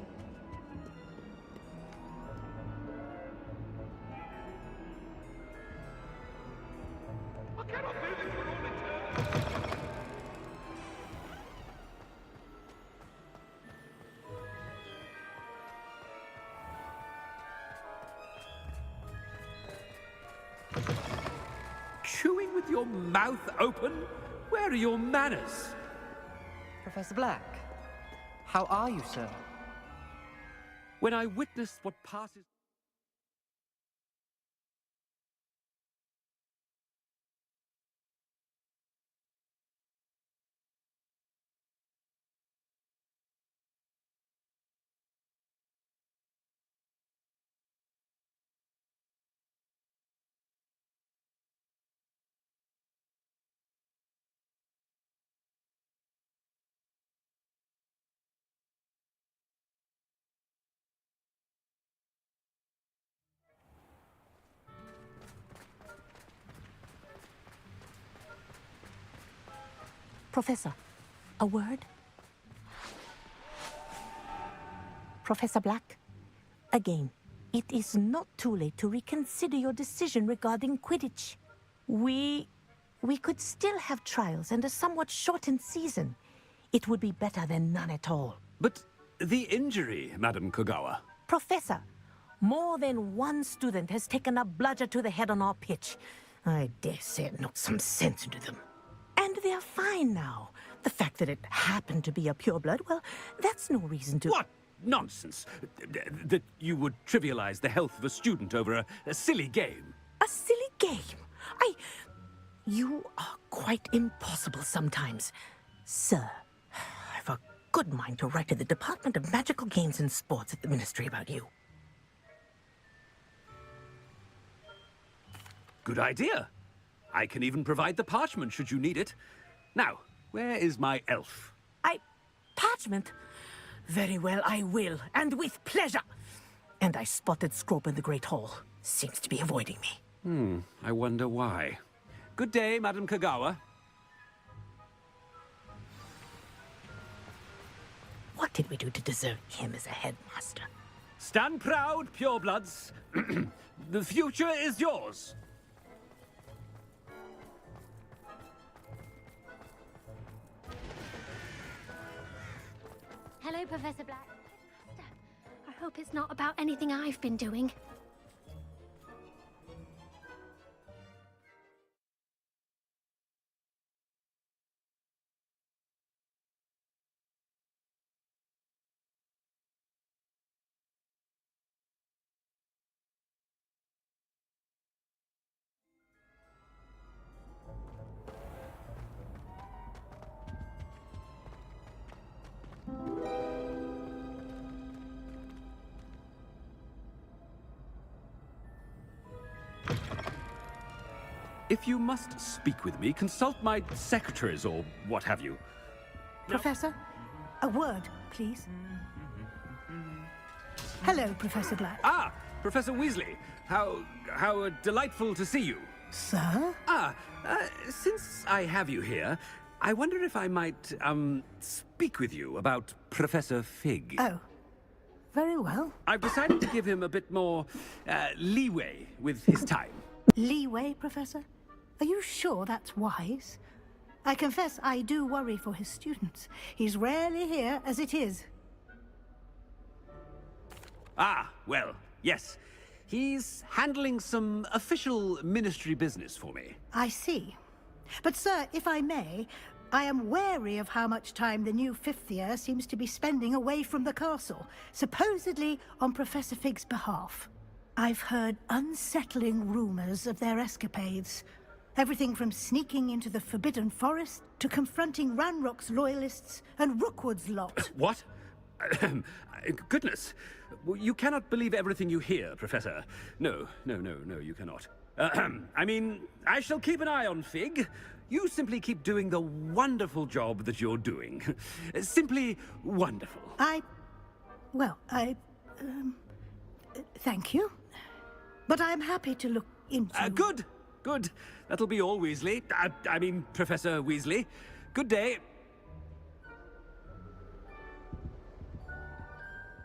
Chewing with your mouth open? Where are your manners? Professor Black. How are you, sir? When I witnessed what passes... Professor, a word? Professor Black, again, it is not too late to reconsider your decision regarding Quidditch. We could still have trials and a somewhat shortened season. It would be better than none at all. But the injury, Madam Kogawa. Professor, more than one student has taken a bludger to the head on our pitch. I dare say it knocked some sense into them. And they're fine now. The fact that it happened to be a pureblood, well, that's no reason to... What nonsense! That you would trivialize the health of a student over a silly game. A silly game? You are quite impossible sometimes. Sir, I've a good mind to write to the Department of Magical Games and Sports at the Ministry about you. Good idea. I can even provide the parchment should you need it. Now, where is my elf? Parchment? Very well, I will, and with pleasure. And I spotted Scrope in the Great Hall. Seems to be avoiding me. I wonder why. Good day, Madam Kogawa. What did we do to deserve him as a headmaster? Stand proud, purebloods. The future is yours. Hello, Professor Black. Headmaster, I hope it's not about anything I've been doing. If you must speak with me, consult my secretaries or what have you. Professor, a word, please. Hello, Professor Black. Ah, Professor Weasley. How delightful to see you. Sir? Since I have you here, I wonder if I might, speak with you about Professor Fig. Oh, very well. I've decided to give him a bit more, leeway with his time. Leeway, Professor? Are you sure that's wise? I confess I do worry for his students. He's rarely here as it is. Ah, well, yes. He's handling some official ministry business for me. I see. But, sir, if I may, I am wary of how much time the new fifth year seems to be spending away from the castle, supposedly on Professor Fig's behalf. I've heard unsettling rumors of their escapades. Everything from sneaking into the Forbidden Forest to confronting Ranrock's loyalists and Rookwood's lot. What? Goodness. You cannot believe everything you hear, Professor. No, you cannot. I mean, I shall keep an eye on Fig. You simply keep doing the wonderful job that you're doing. Simply wonderful. Thank you. But I'm happy to look into... Good. That'll be all, Weasley. I mean, Professor Weasley. Good day.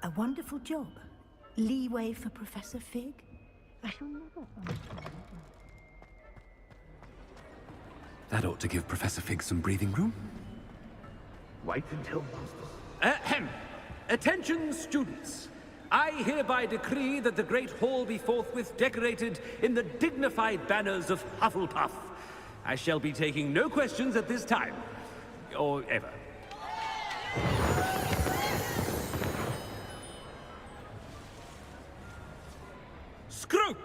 A wonderful job. Leeway for Professor Fig? I shall never understand. That ought to give Professor Fig some breathing room. Wait until... Attention, students. I hereby decree that the Great Hall be forthwith decorated in the dignified banners of Hufflepuff. I shall be taking no questions at this time. Or ever. Scrope!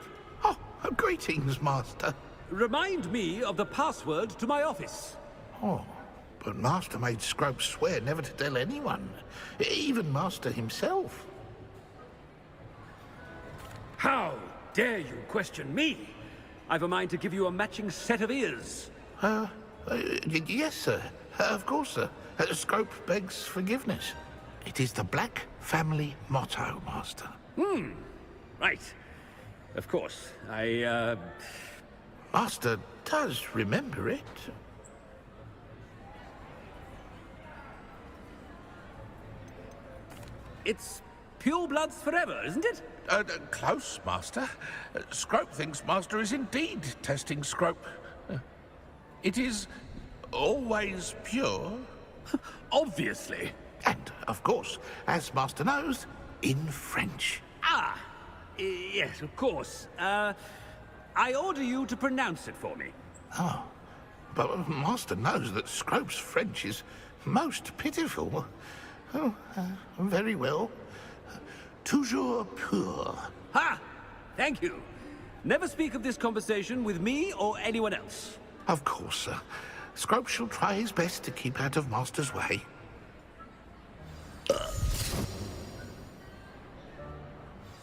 Oh, greetings, Master. Remind me of the password to my office. Oh, but Master made Scrope swear never to tell anyone, even Master himself. How dare you question me? I've a mind to give you a matching set of ears. Yes, sir. Of course, sir. Scrope begs forgiveness. It is the Black family motto, Master. Right. Of course. Master does remember it. It's pure bloods forever, isn't it? Close, Master. Scrope thinks Master is indeed testing Scrope. It is always pure. Obviously. And, of course, as Master knows, in French. Ah! Yes, of course. I order you to pronounce it for me. Oh, but Master knows that Scrope's French is most pitiful. Oh, very well. Toujours pur. Ha! Thank you. Never speak of this conversation with me or anyone else. Of course, sir. Scrope shall try his best to keep out of Master's way.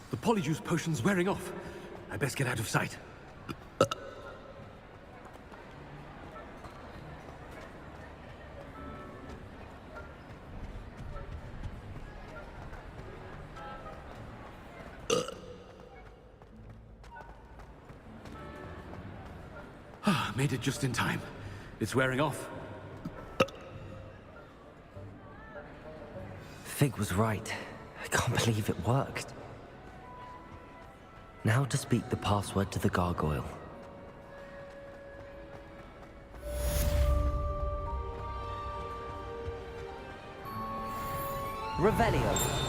The polyjuice potion's wearing off. I best get out of sight. Made it just in time. It's wearing off. Fig was right. I can't believe it worked. Now to speak the password to the gargoyle. Revelio.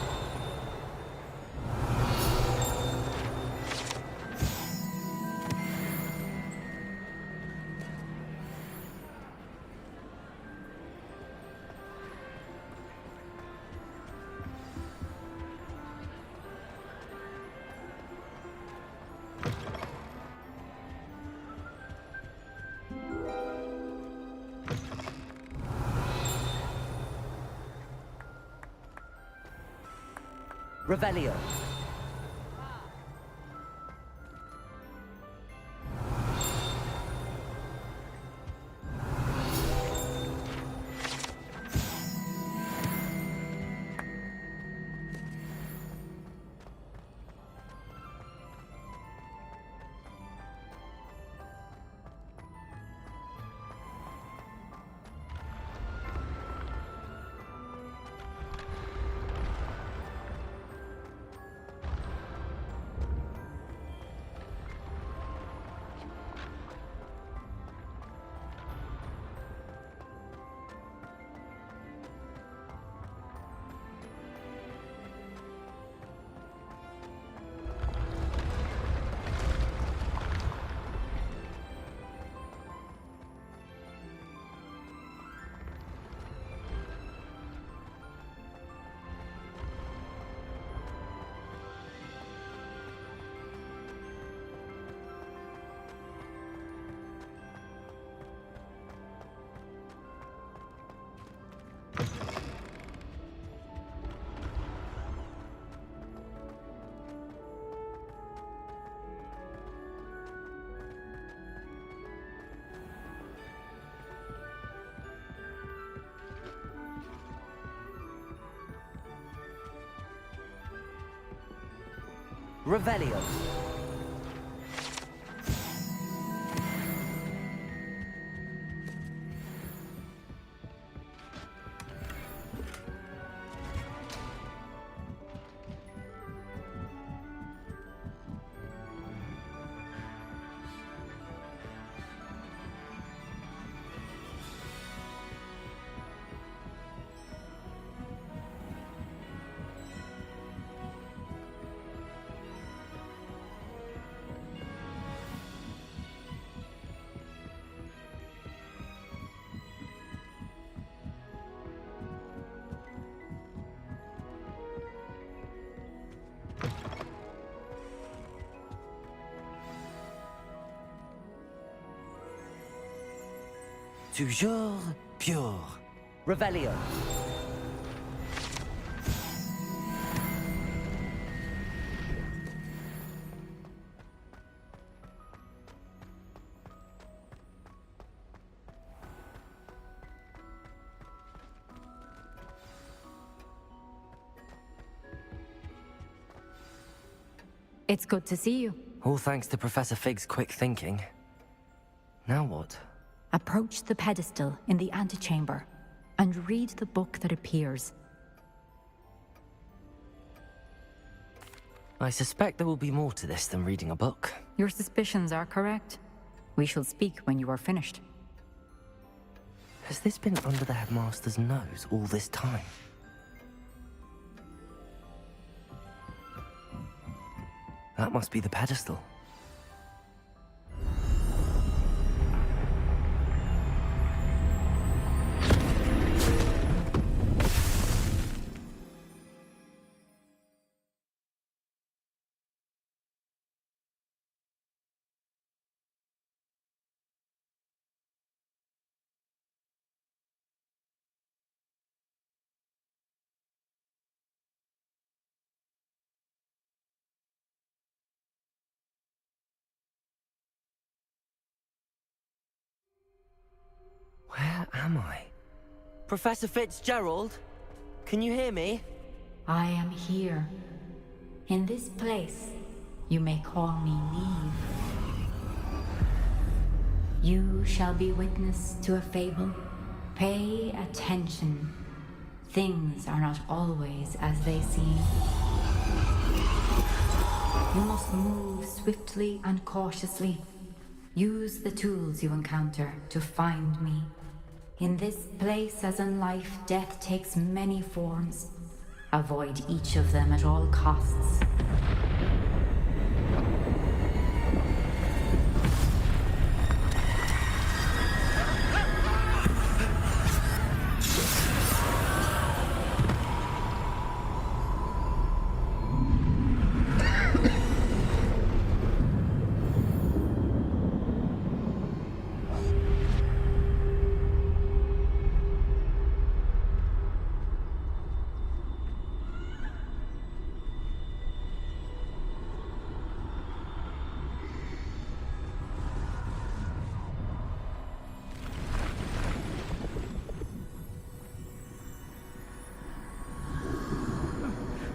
Revelio. Revelio. Toujours pure. Revelio. It's good to see you. All thanks to Professor Fig's quick thinking. Now what? Approach the pedestal in the antechamber and read the book that appears. I suspect there will be more to this than reading a book. Your suspicions are correct. We shall speak when you are finished. Has this been under the headmaster's nose all this time? That must be the pedestal. Where am I? Professor Fitzgerald? Can you hear me? I am here. In this place, you may call me Neve. You shall be witness to a fable. Pay attention. Things are not always as they seem. You must move swiftly and cautiously. Use the tools you encounter to find me. In this place, as in life, death takes many forms. Avoid each of them at all costs.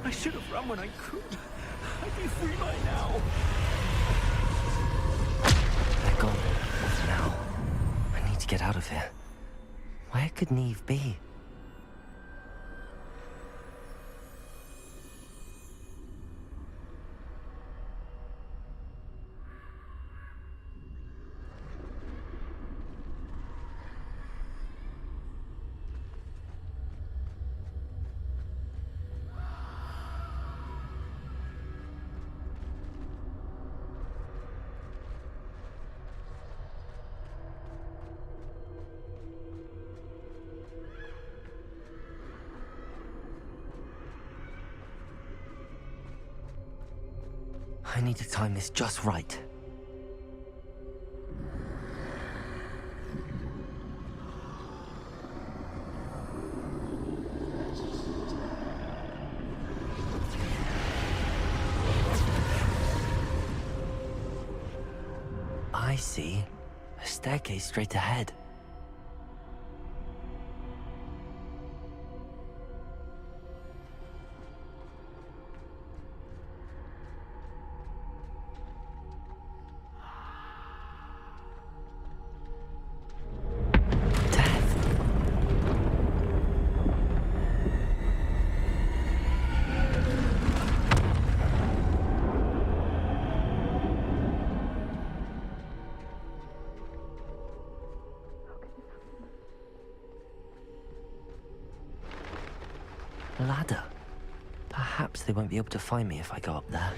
I should have run when I could. I'd be free by now. They're gone. What now? I need to get out of here. Where could Neve be? I need to time this just right. I see a staircase straight ahead. Ladder. Perhaps they won't be able to find me if I go up there.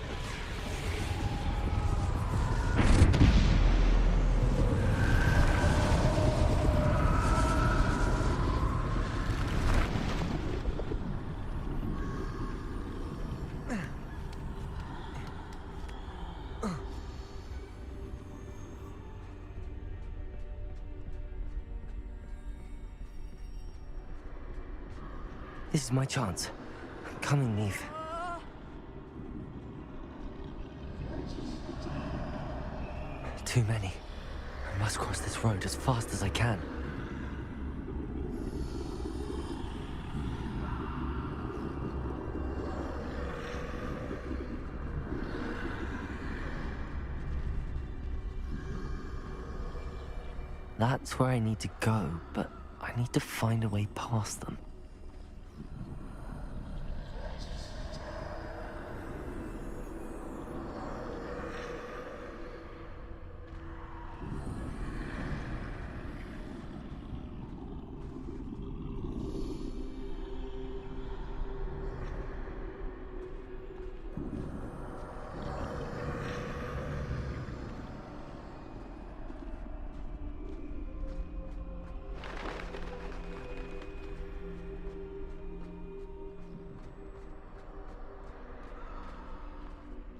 This is my chance. I'm coming, Neve. Too many. I must cross this road as fast as I can. That's where I need to go, but I need to find a way past them.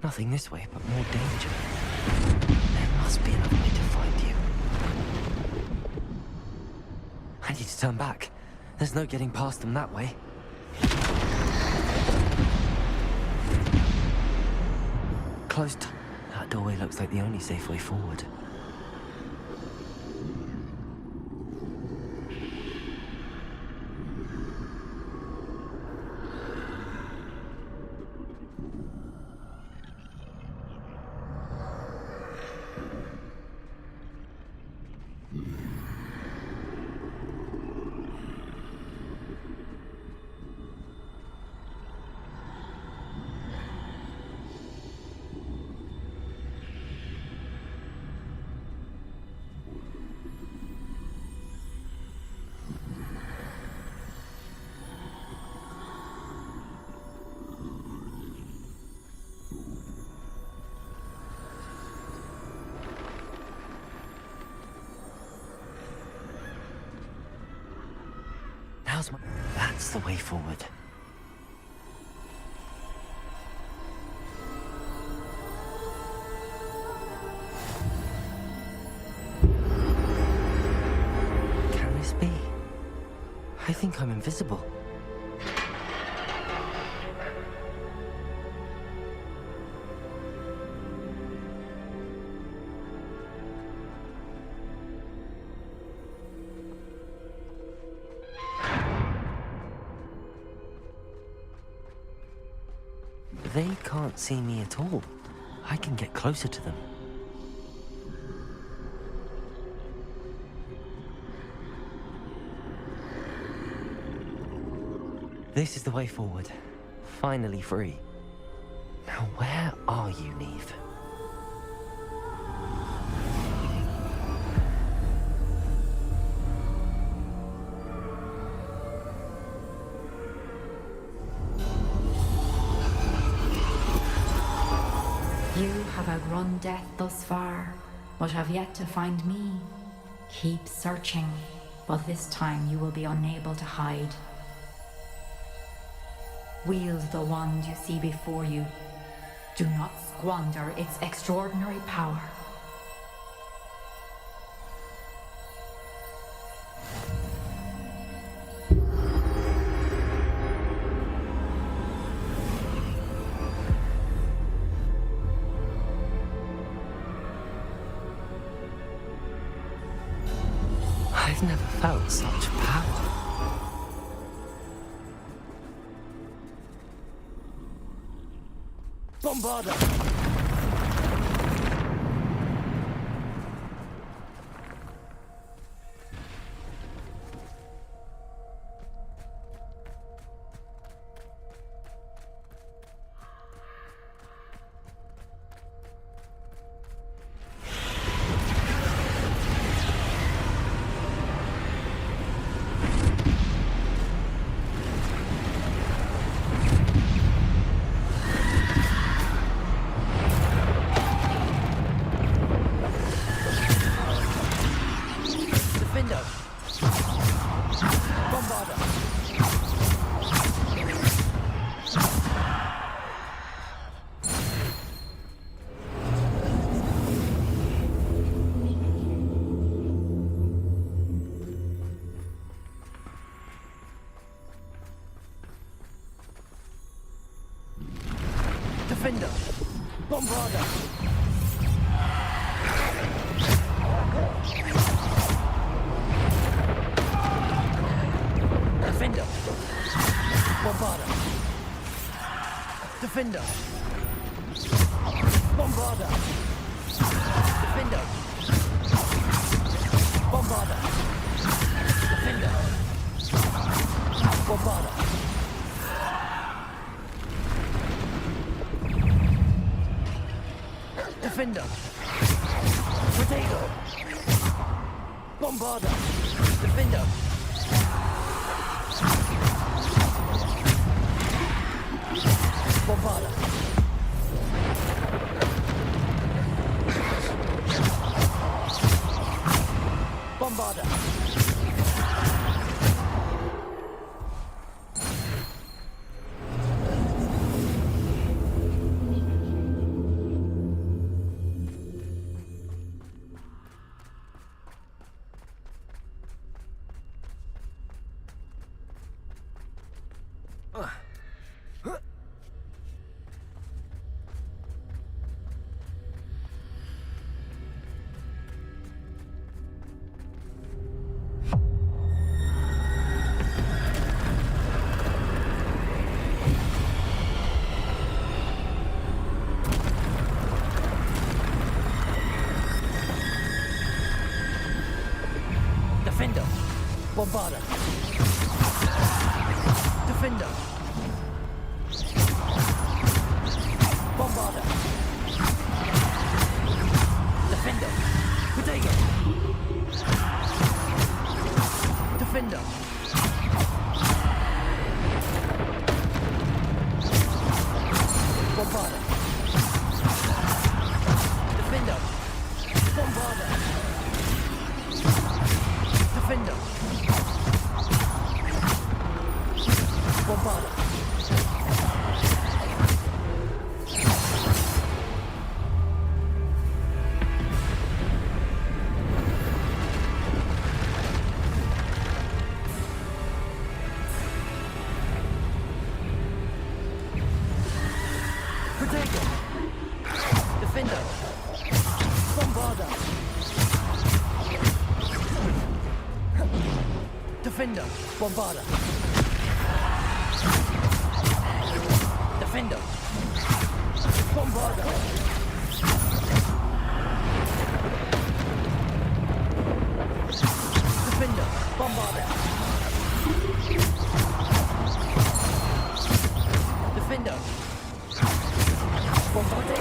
Nothing this way, but more danger. There must be another way to find you. I need to turn back. There's no getting past them that way. Closed. That doorway looks like the only safe way forward. That's the way forward. Can this be? I think I'm invisible. They can't see me at all. I can get closer to them. This is the way forward. Finally free. Now where are you, Neve? You have outrun death thus far, but have yet to find me. Keep searching, but this time you will be unable to hide. Wield the wand you see before you. Do not squander its extraordinary power. I've never felt such power. Bombarda! Defender! Bombarder! Defender! Bombarder! Defender! Bombarder! Defender! Bombarder! Defender! Bombarder! Defender! Potato! Bombarder! Defender! Bombarder! Bombarder! Defender! Bombarder! Defender! Bombarder! Defender! Potato! Defender! Bombarder! Defender! Bombarder! Defender! Bombarder! Potato! Defender! Bombarder! Defender! Bombarder! Defender! Bombarder! Defender! Bombarder! Defender! Bombarder!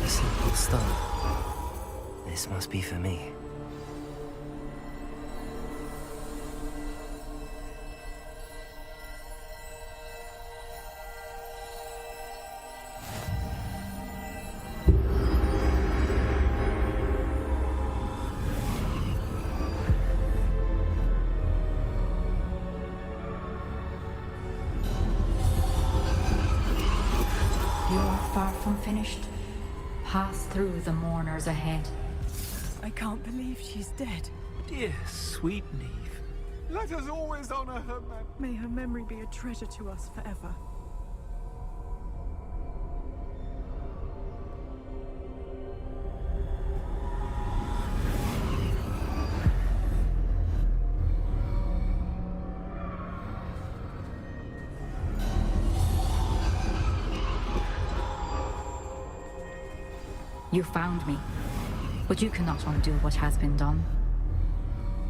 A simple stone. This must be for me. You're far from finished. Pass through the mourners ahead. I can't believe she's dead. Dear, sweet Neve. Let us always honor her memory. May her memory be a treasure to us forever. You found me, but you cannot undo what has been done.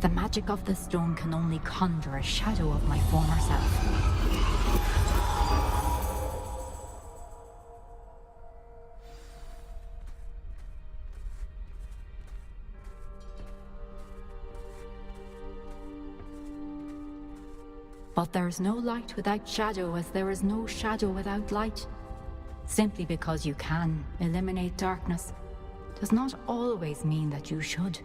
The magic of the stone can only conjure a shadow of my former self. But there is no light without shadow, as there is no shadow without light. Simply because you can eliminate darkness does not always mean that you should.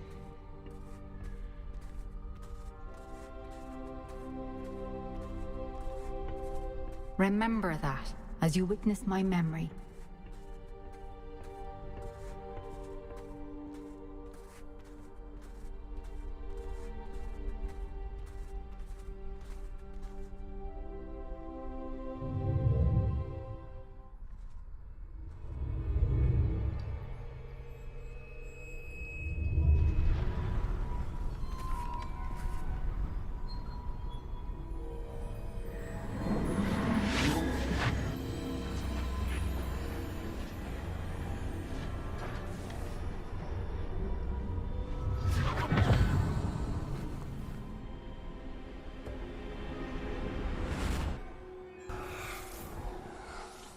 Remember that as you witness my memory.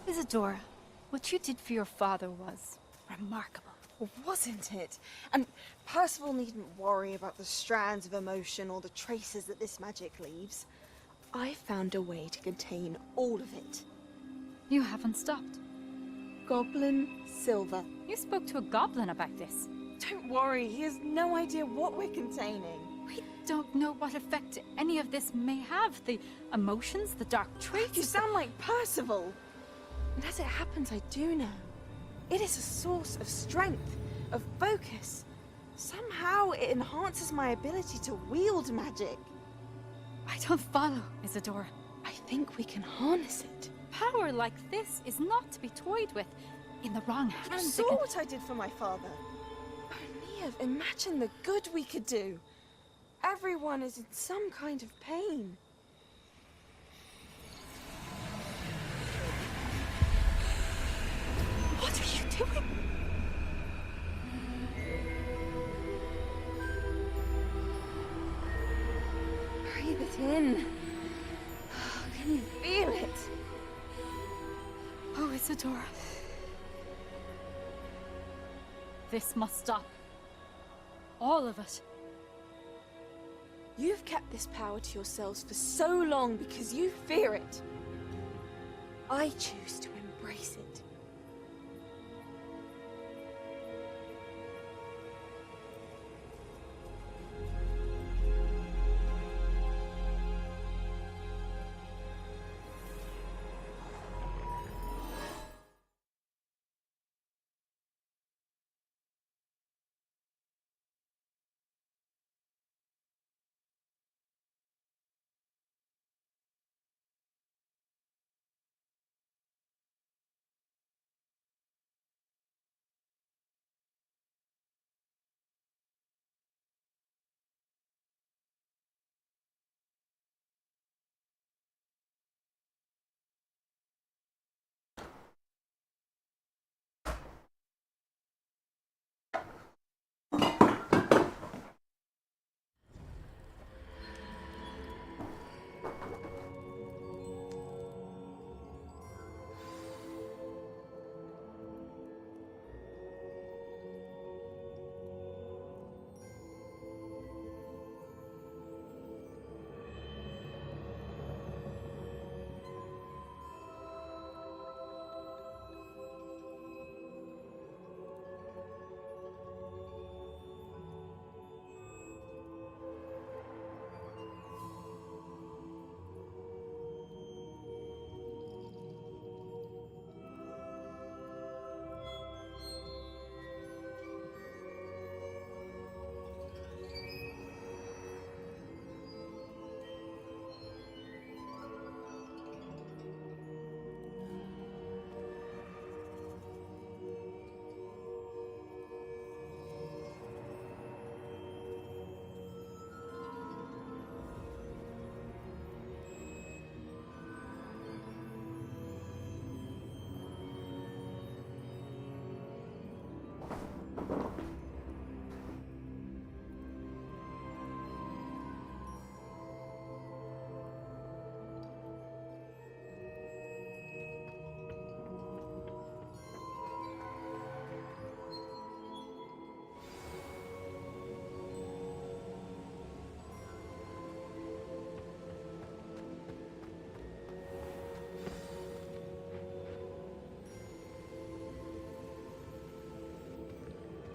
Isadora, what you did for your father was remarkable. Wasn't it? And Percival needn't worry about the strands of emotion or the traces that this magic leaves. I found a way to contain all of it. You haven't stopped. Goblin Silver. You spoke to a goblin about this. Don't worry, he has no idea what we're containing. We don't know what effect any of this may have. The emotions, the dark traits. You sound like Percival. And as it happens, I do know. It is a source of strength, of focus. Somehow it enhances my ability to wield magic. I don't follow, Isadora. I think we can harness it. Power like this is not to be toyed with. In the wrong hands. You saw what I did for my father. Oh, Neve, imagine the good we could do. Everyone is in some kind of pain. What are you doing? Breathe it in. Can you feel it? Oh, Isadora. This must stop. All of it. You've kept this power to yourselves for so long because you fear it. I choose to embrace it.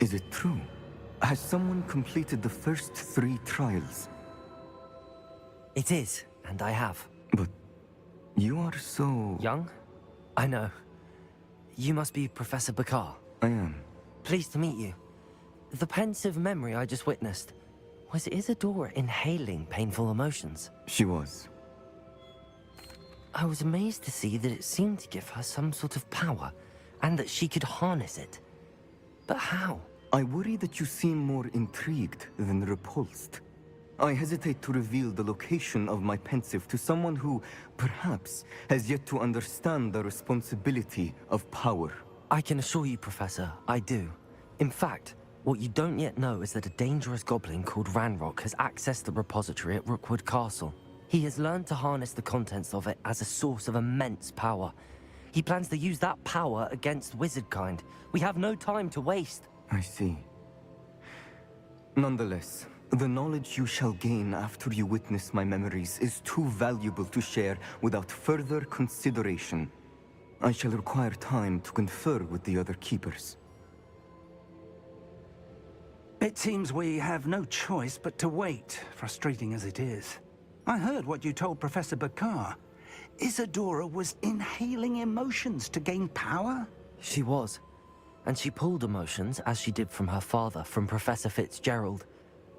Is it true? Has someone completed the first 3 trials? It is, and I have. But you are so... Young? I know. You must be Professor Bakar. I am. Pleased to meet you. The pensive memory I just witnessed, was Isadora inhaling painful emotions? She was. I was amazed to see that it seemed to give her some sort of power, and that she could harness it. But how? I worry that you seem more intrigued than repulsed. I hesitate to reveal the location of my pensive to someone who, perhaps, has yet to understand the responsibility of power. I can assure you, Professor, I do. In fact, what you don't yet know is that a dangerous goblin called Ranrock has accessed the repository at Rookwood Castle. He has learned to harness the contents of it as a source of immense power. He plans to use that power against wizardkind. We have no time to waste. I see. Nonetheless, the knowledge you shall gain after you witness my memories is too valuable to share without further consideration. I shall require time to confer with the other keepers. It seems we have no choice but to wait, frustrating as it is. I heard what you told Professor Bakar. Isadora was inhaling emotions to gain power? She was. And she pulled emotions, as she did from her father, from Professor Fitzgerald,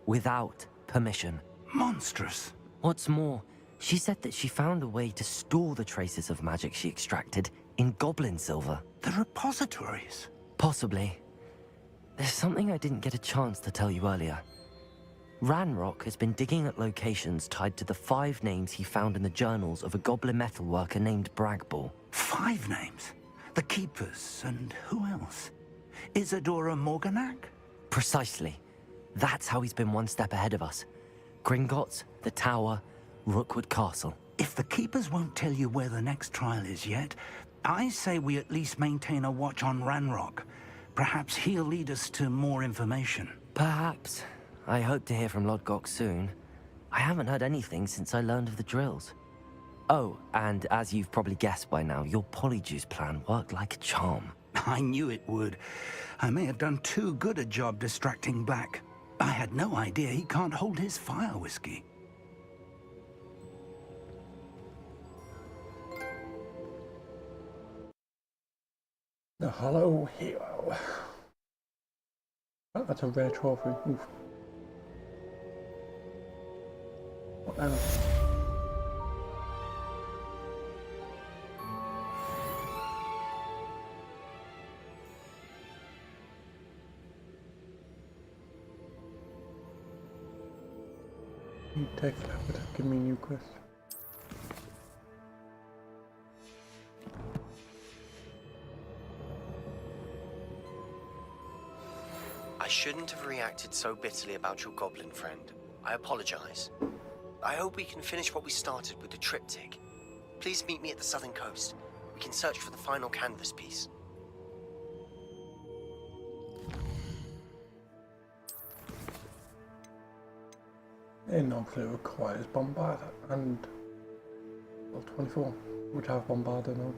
without permission. Monstrous. What's more, she said that she found a way to store the traces of magic she extracted in goblin silver. The repositories? Possibly. There's something I didn't get a chance to tell you earlier. Ranrock has been digging at locations tied to the 5 names he found in the journals of a goblin metalworker named Bragball. 5 names? The Keepers, and who else? Isadora Morganac? Precisely. That's how he's been one step ahead of us. Gringotts, the Tower, Rookwood Castle. If the Keepers won't tell you where the next trial is yet, I say we at least maintain a watch on Ranrock. Perhaps he'll lead us to more information. Perhaps. I hope to hear from Lodgok soon. I haven't heard anything since I learned of the drills. Oh, and as you've probably guessed by now, your Polyjuice plan worked like a charm. I knew it would. I may have done too good a job distracting Black. I had no idea he can't hold his fire whiskey. The Hollow Hero. Oh, that's a rare trophy. Oof. What now? You take that, but give me a new quest. I shouldn't have reacted so bitterly about your goblin friend. I apologize. I hope we can finish what we started with the triptych. Please meet me at the southern coast. We can search for the final canvas piece. It obviously requires Bombarder and well, 24, which have Bombarder now.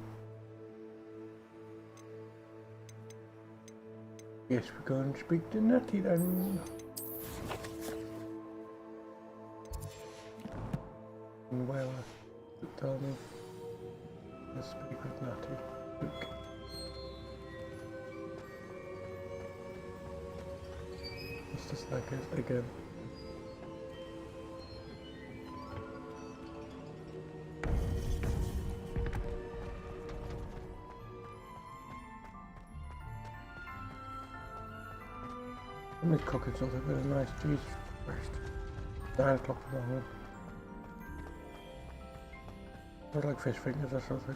Yes, we're going to speak to Natty then. And where tell me. Let's speak with Natty. Look. It's just like it again. Let me cook it something with a nice cheese first. 9 o'clock in the morning. I like fish fingers or something.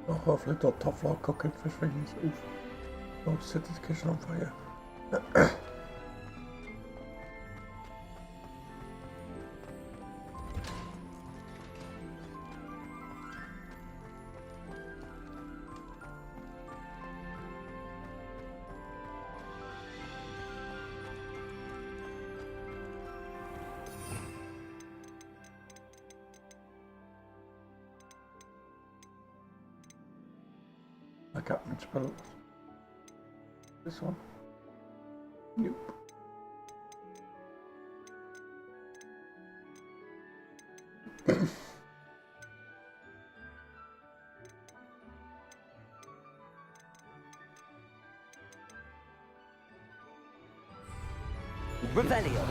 Oh, hopefully not top floor cooking fish fingers. Oof. Don't set this kitchen on fire. Catman spells. This one. Nope. Revelio.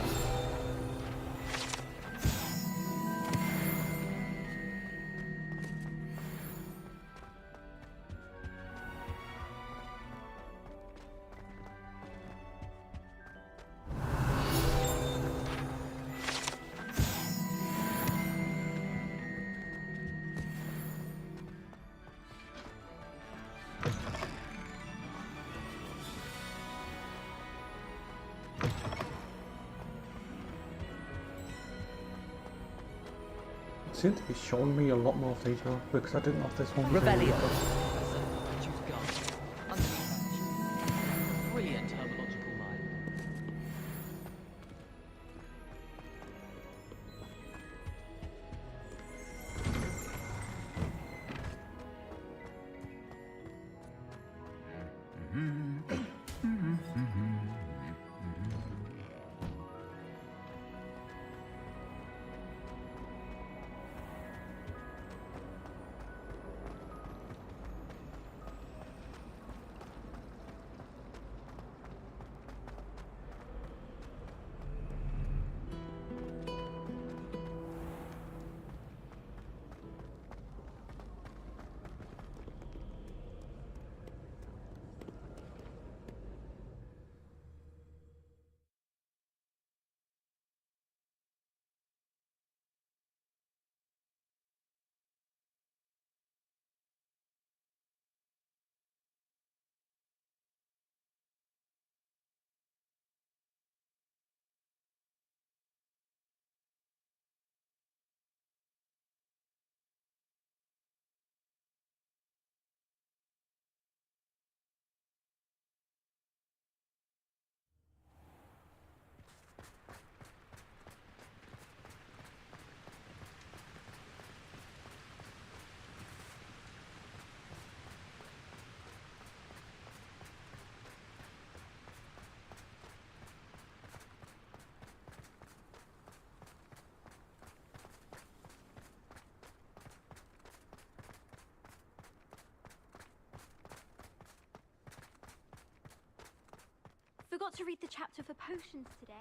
It seemed to be showing me a lot more of these now because I didn't have this one. Revelio. Brilliant herbological mind. Forgot to read the chapter for potions today.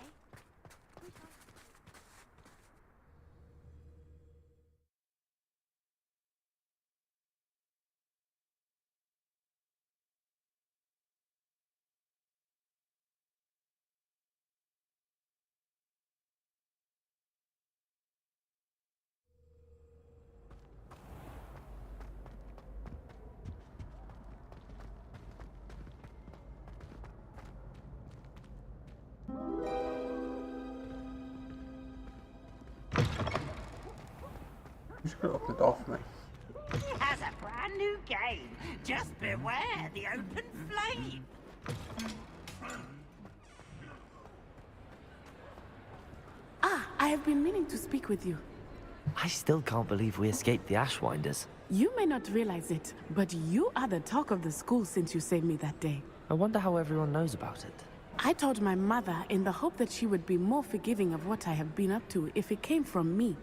You just got it off me. He has a brand new game. Just beware the open flame. Ah, I have been meaning to speak with you. I still can't believe we escaped the Ashwinders. You may not realize it, but you are the talk of the school since you saved me that day. I wonder how everyone knows about it. I told my mother in the hope that she would be more forgiving of what I have been up to if it came from me.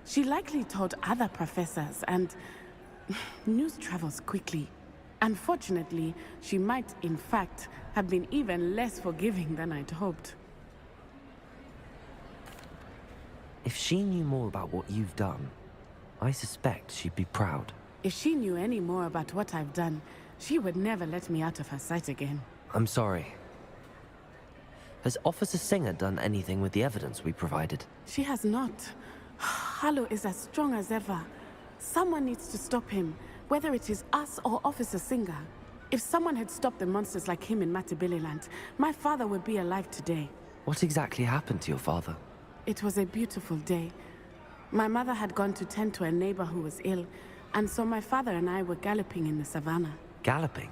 She likely told other professors, and news travels quickly. Unfortunately, she might, in fact, have been even less forgiving than I'd hoped. If she knew more about what you've done, I suspect she'd be proud. If she knew any more about what I've done, she would never let me out of her sight again. I'm sorry. Has Officer Singer done anything with the evidence we provided? She has not. Harlow is as strong as ever. Someone needs to stop him, whether it is us or Officer Singer. If someone had stopped the monsters like him in Matabeleland, my father would be alive today. What exactly happened to your father? It was a beautiful day. My mother had gone to tend to a neighbor who was ill, and so my father and I were galloping in the savannah. Galloping?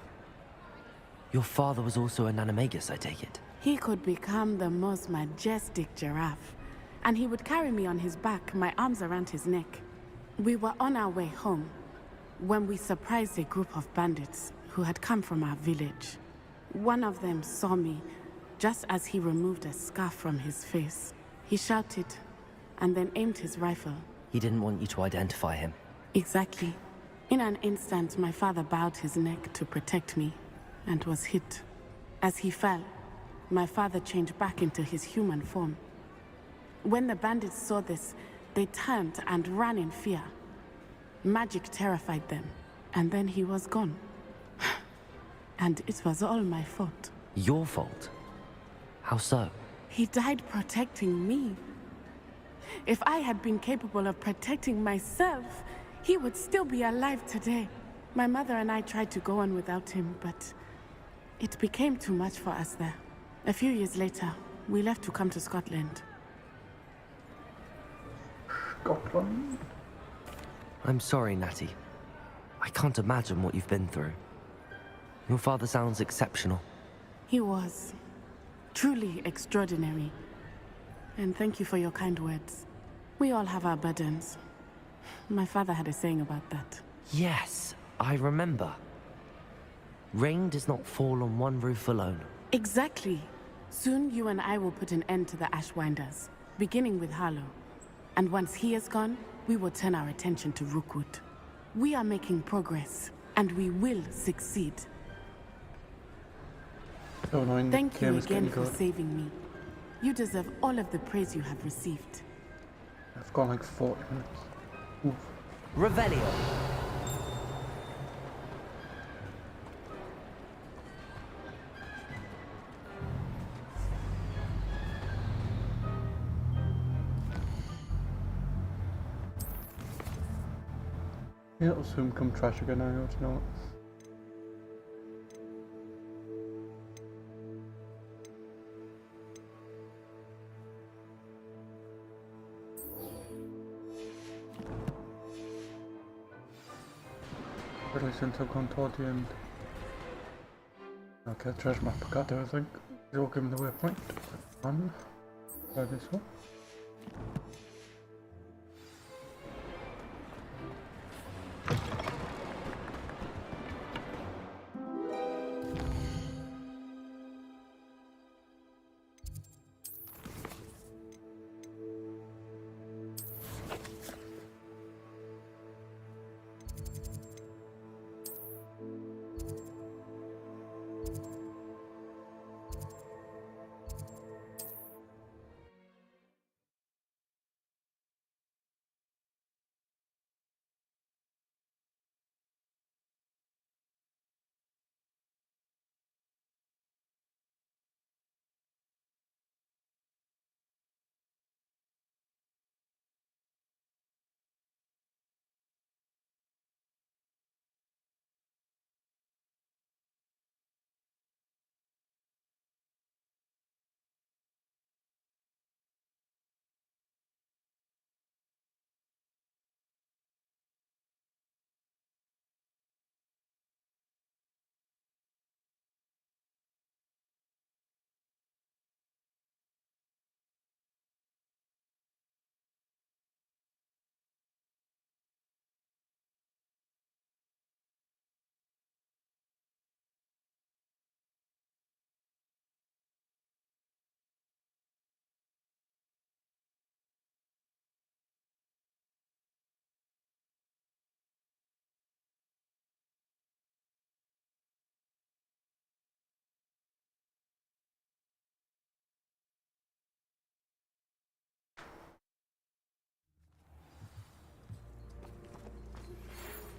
Your father was also an animagus, I take it? He could become the most majestic giraffe, and he would carry me on his back, my arms around his neck. We were on our way home when we surprised a group of bandits who had come from our village. One of them saw me just as he removed a scarf from his face. He shouted and then aimed his rifle. He didn't want you to identify him. Exactly. In an instant, my father bowed his neck to protect me and was hit. As he fell, my father changed back into his human form. When the bandits saw this, they turned and ran in fear. Magic terrified them, and then he was gone. And it was all my fault. Your fault? How so? He died protecting me. If I had been capable of protecting myself, he would still be alive today. My mother and I tried to go on without him, but it became too much for us there. A few years later, we left to come to Scotland. Scotland? I'm sorry, Natty. I can't imagine what you've been through. Your father sounds exceptional. He was. Truly extraordinary. And thank you for your kind words. We all have our burdens. My father had a saying about that. Yes, I remember. Rain does not fall on one roof alone. Exactly. Soon you and I will put an end to the Ashwinders, beginning with Harlow. And once he is gone, we will turn our attention to Rookwood. We are making progress, and we will succeed. So annoying. Thank you again for good. saving me. You deserve all of the praise you have received. I've gone like 40 minutes. Oof. Revelio. Yeah, it'll soon come trash again, I know, do you know what? Really, since I've gone toward the end. Okay, treasure map got there, I think. You'll give him the waypoint. One. Try this one.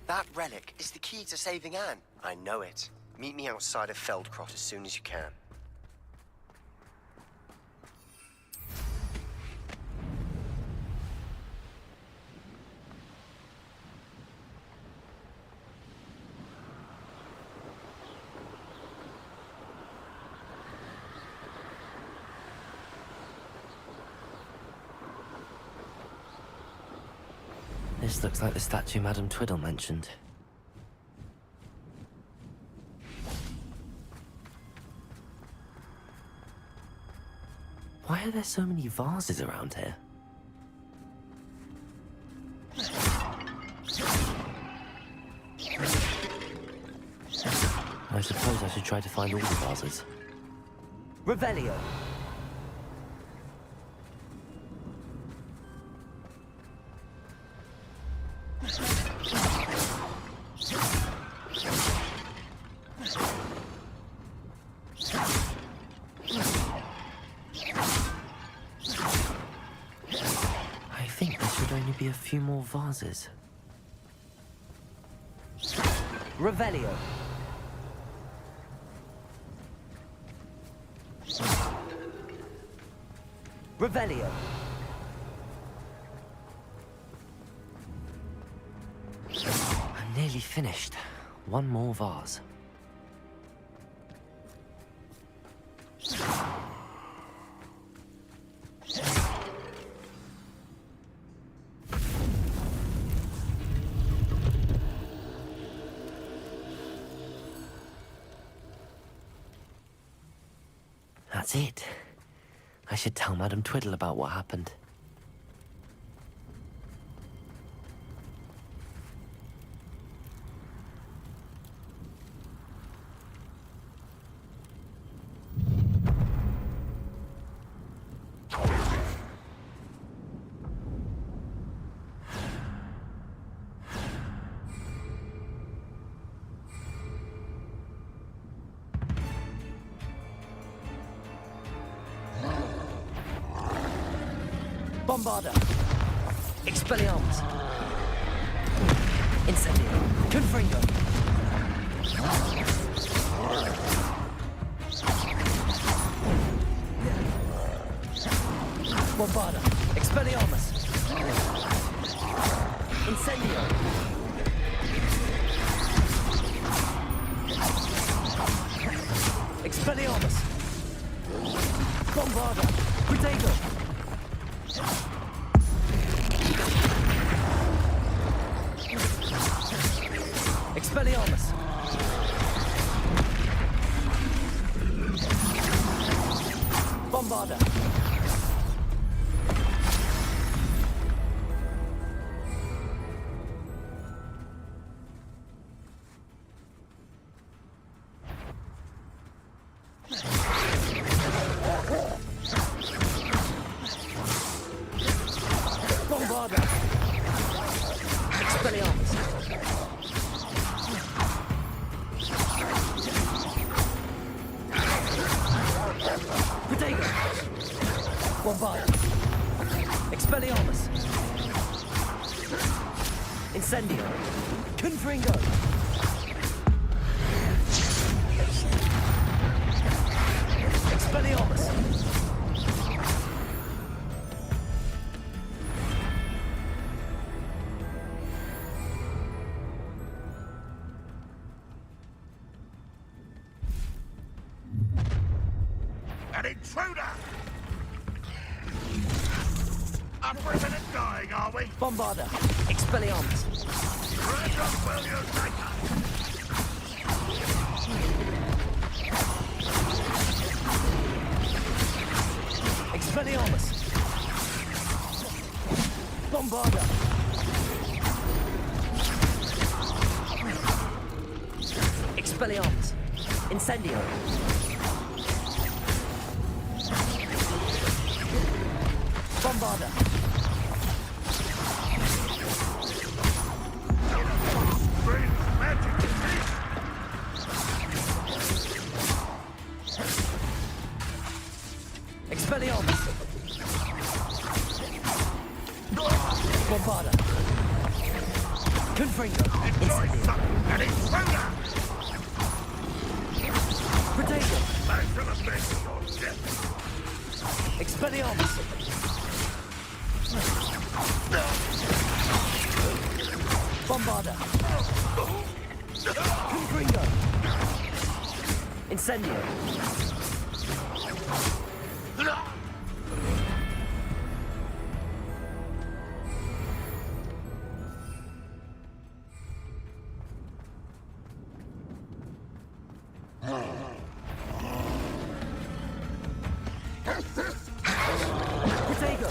That relic is the key to saving Anne. I know it. Meet me outside of Feldcrot as soon as you can. This looks like the statue Madame Twiddle mentioned. Why are there so many vases around here? try to find all the vases. Revelio! I think there should only be a few more vases. Revelio! Revelio! I'm nearly finished. One more vase. That's it. I should tell Madame Twiddle about what happened. Bombarda! Expelliarmus! Incendio! Confringo! Bombarda! Expelliarmus! Incendio! Expelliarmus! Bombarda! Protego! Expelliarmus! Bombarda! Bombarda! Expelliarmus! Protego! Bombarda! Expelliarmus! Incendio! Confringo! Expelliarmus! An intruder! Up for a minute dying, are we? Bombarda! Expelliarmus! Right up will you take us? Expelliarmus! Bombarda! Expelliarmus! Incendio! Bombarda! Strange magic in this! Expelliarmus! Bombarda! Confringo! Incendio! An intruder! Protego! Back to the bed of your death! Expelliarmus! Bombarda! Confringo! Incendio! Protego!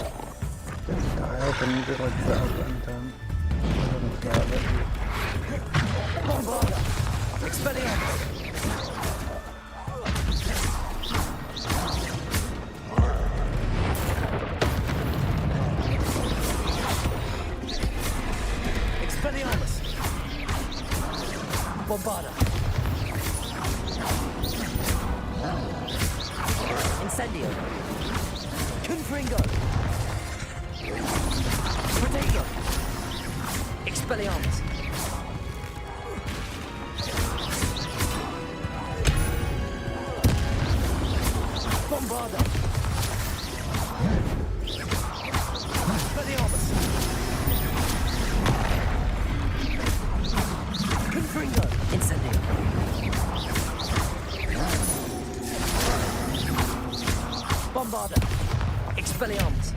I open it like that and Bombarda! Expelliarmus! Bombarda. Incendio. Confringo. Protego. Expelliarmus. Bombarda. Expelliarmus. Confringo. Incendio. Bombarda. Expelliarmus.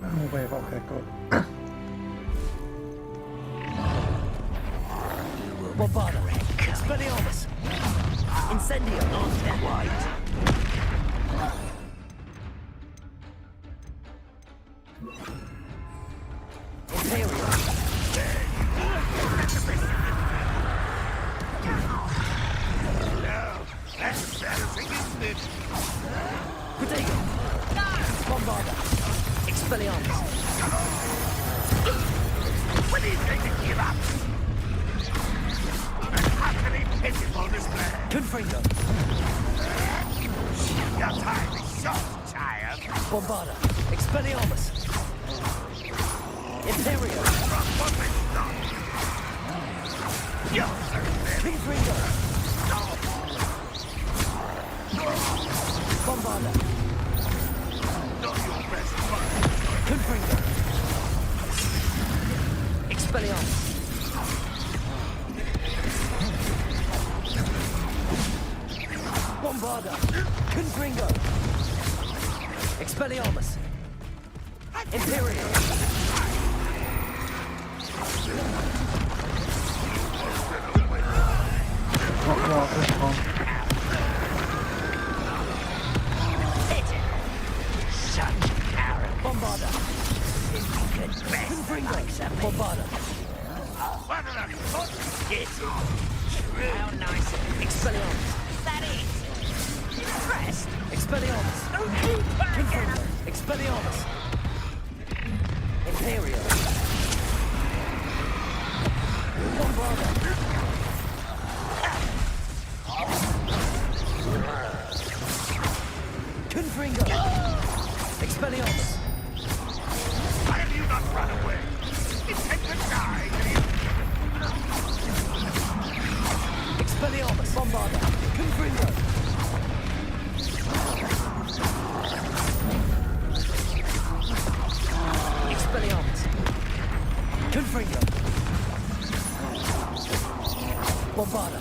Oh, wave, okay, good. Bombarda. Expelliarmus. Incendio. On that white. Protego. Bombarda. Expelliarmus. When he's going to give up. An utterly pitiful display. Confringo. Your time is short, child. Bombarda. Expelliarmus. Imperio. Confringo. Bombarda. Confringo. Expelliarmus. Bombarda. Confringo. Expelliarmus. Imperio. What this one? Such arrogance. Bombarda. Confringo. Bombarda. What an How nice. Expelliarmus. That is. Impressed. Expelliarmus. Confringo. Expelliarmus. Imperio. Bombarda. Confringo. Expelliarmus. Why have you not run away? Intend to die, Expelliarmus. Bombarda. Confringo. Expelliarmus. Confringo. Bombarda.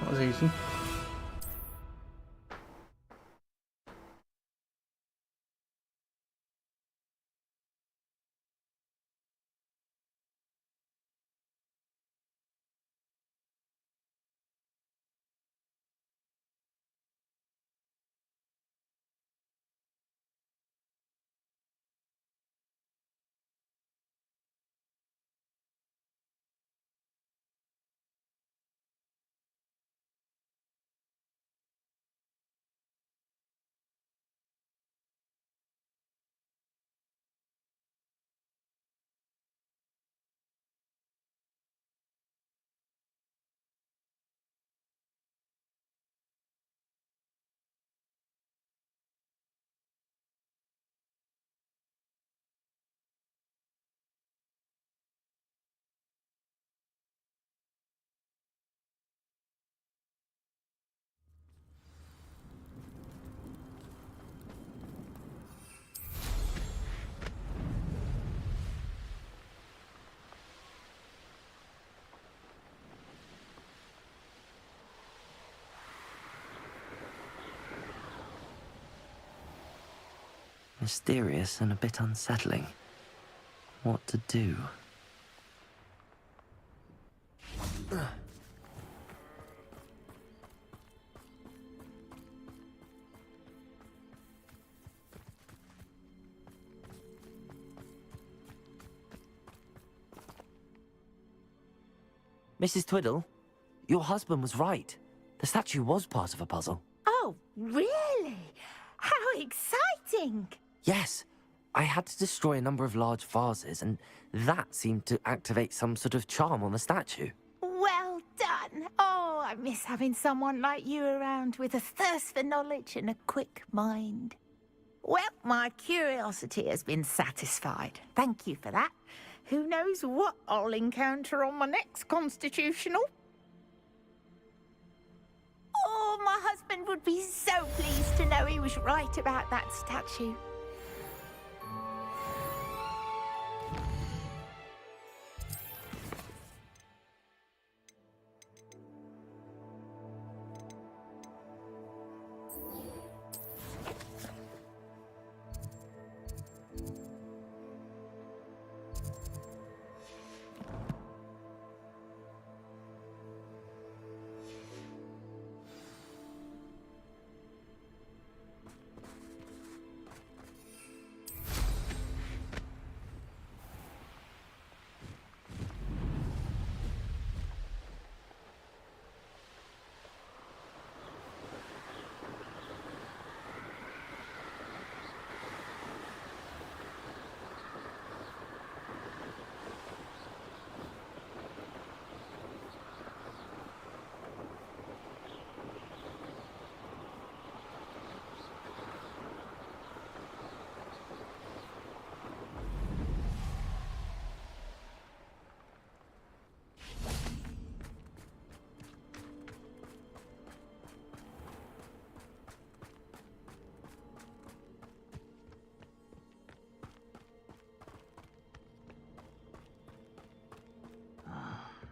That was easy. Mysterious and a bit unsettling. What to do? Mrs. Twiddle, your husband was right. The statue was part of a puzzle. Oh, really? How exciting! Yes, I had to destroy a number of large vases, and that seemed to activate some sort of charm on the statue. Well done. Oh, I miss having someone like you around with a thirst for knowledge and a quick mind. Well, my curiosity has been satisfied. Thank you for that. Who knows what I'll encounter on my next constitutional? Oh, my husband would be so pleased to know he was right about that statue.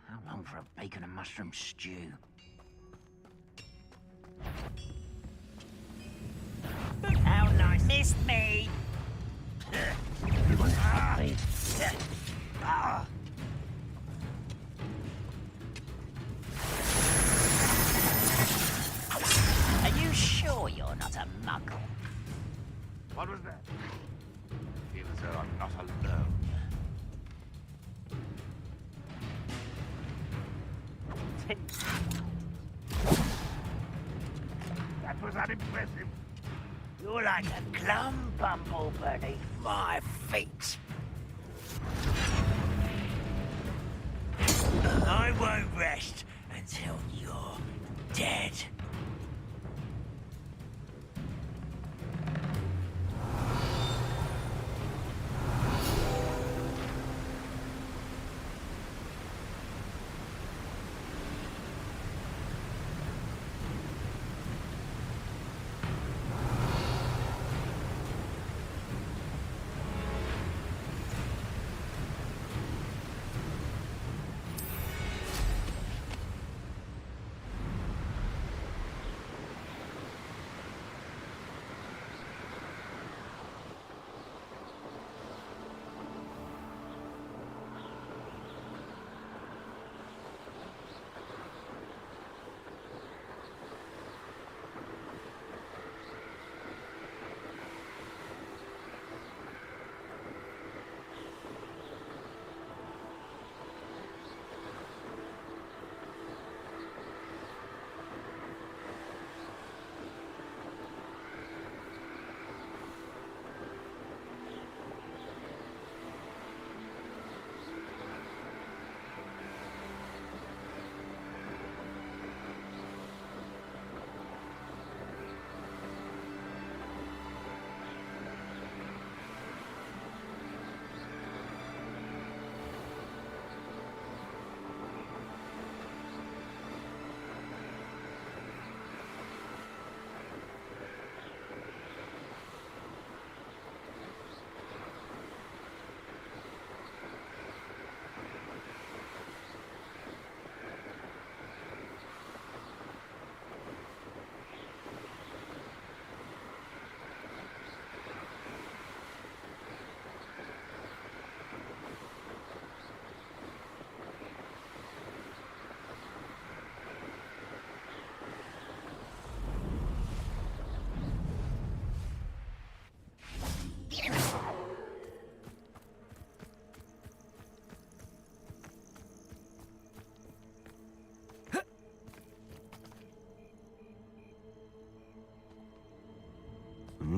How long for a bacon and mushroom stew? How nice. Missed me! Ah. Are you sure you're not a muggle? What was that? I feel as though I'm not alone. That was unimpressive. You're like a glum bumble beneath my feet. I won't rest until you're dead.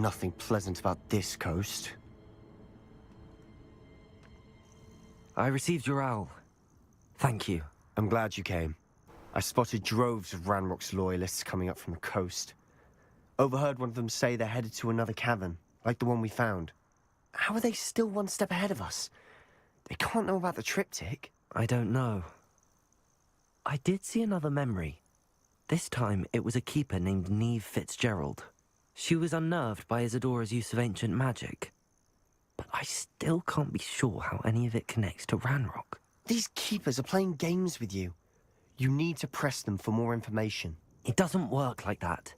nothing pleasant about this coast. I received your owl. Thank you. I'm glad you came. I spotted droves of Ranrock's loyalists coming up from the coast. Overheard one of them say they're headed to another cavern, like the one we found. How are they still one step ahead of us? They can't know about the triptych. I don't know. I did see another memory. This time, it was a keeper named Neve Fitzgerald. She was unnerved by Isadora's use of ancient magic. But I still can't be sure how any of it connects to Ranrock. These keepers are playing games with you. You need to press them for more information. It doesn't work like that.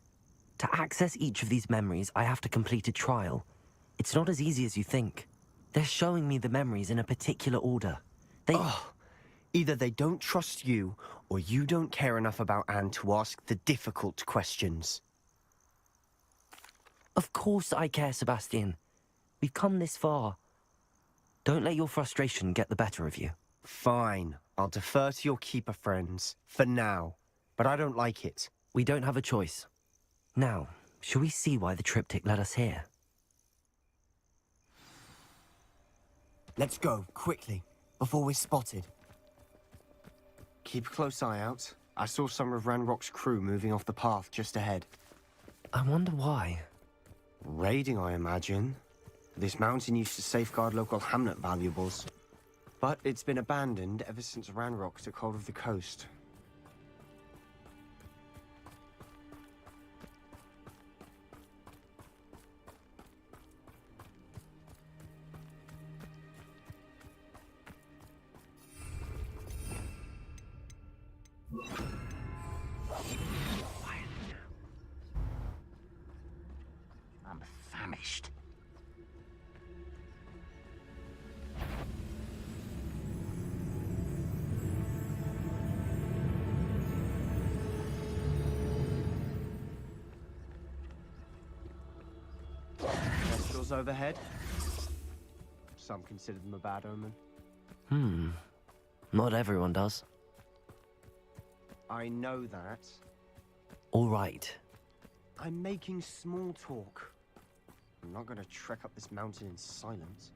To access each of these memories, I have to complete a trial. It's not as easy as you think. They're showing me the memories in a particular order. Either they don't trust you, or you don't care enough about Anne to ask the difficult questions. Of course I care, Sebastian. We've come this far. Don't let your frustration get the better of you. Fine. I'll defer to your keeper friends, for now. But I don't like it. We don't have a choice. Now, shall we see why the triptych led us here? Let's go, quickly, before we're spotted. Keep a close eye out. I saw some of Ranrock's crew moving off the path just ahead. I wonder why. Raiding, I imagine. This mountain used to safeguard local hamlet valuables. But it's been abandoned ever since Ranrock took hold of the coast. I'm famished. Kestrels overhead. Some consider them a bad omen. Not everyone does. I know that. All right. I'm making small talk. I'm not going to trek up this mountain in silence.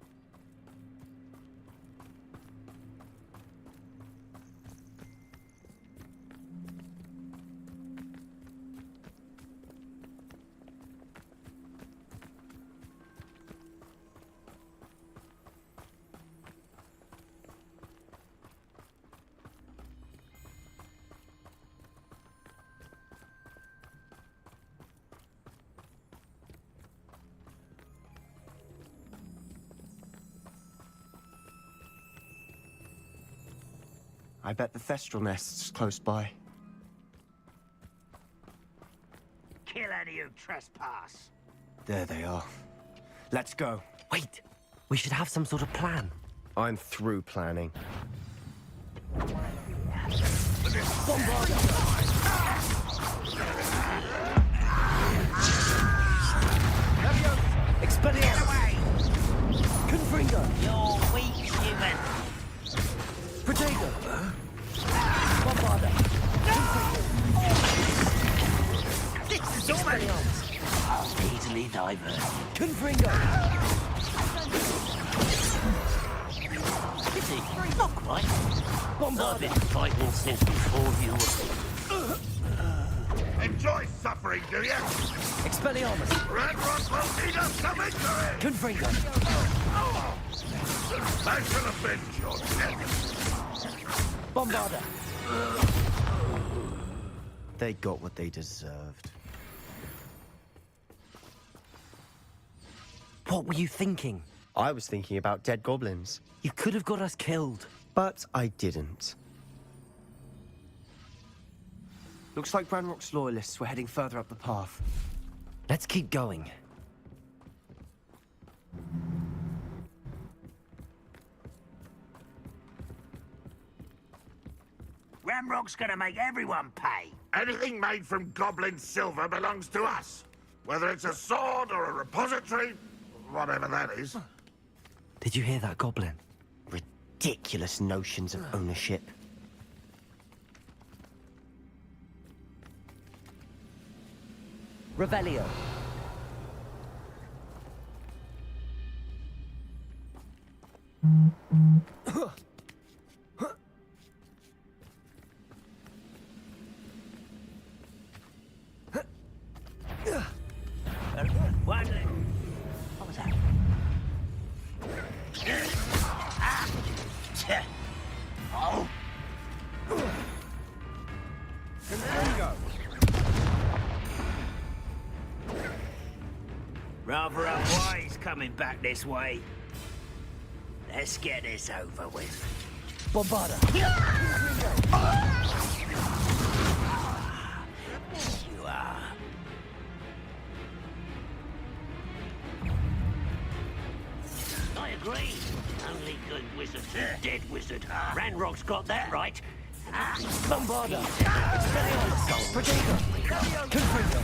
I bet the Thestral nest's close by. Kill any who trespass. There they are. Let's go. Wait, we should have some sort of plan. I'm through planning. Expelliarmus! Confringo! You're weak, human. Protego! Bombarda! This is almost easily diverted. Confringo! Pity, not quite. Bombarda! I've been fighting since before you were. Enjoy suffering, do you? Expelliarmus! Ranrock will lead us to victory! Confringo! I shall avenge your death. Bombarda! They got what they deserved. What were you thinking? I was thinking about dead goblins. You could have got us killed. But I didn't. Looks like Ranrock's loyalists were heading further up the path. Let's keep going. Ranrock's gonna make everyone pay. Anything made from goblin silver belongs to us. Whether it's a sword or a repository, whatever that is. Did you hear that, Goblin? Ridiculous notions of ownership. Revelio. What was that? Oh! Rather unwise coming back this way. Let's get this over with. Bombarda! You are. I agree. Only good wizards are dead wizard. Ranrock's got that right. Bombarda! Expelliarmus! Protego! Confringo!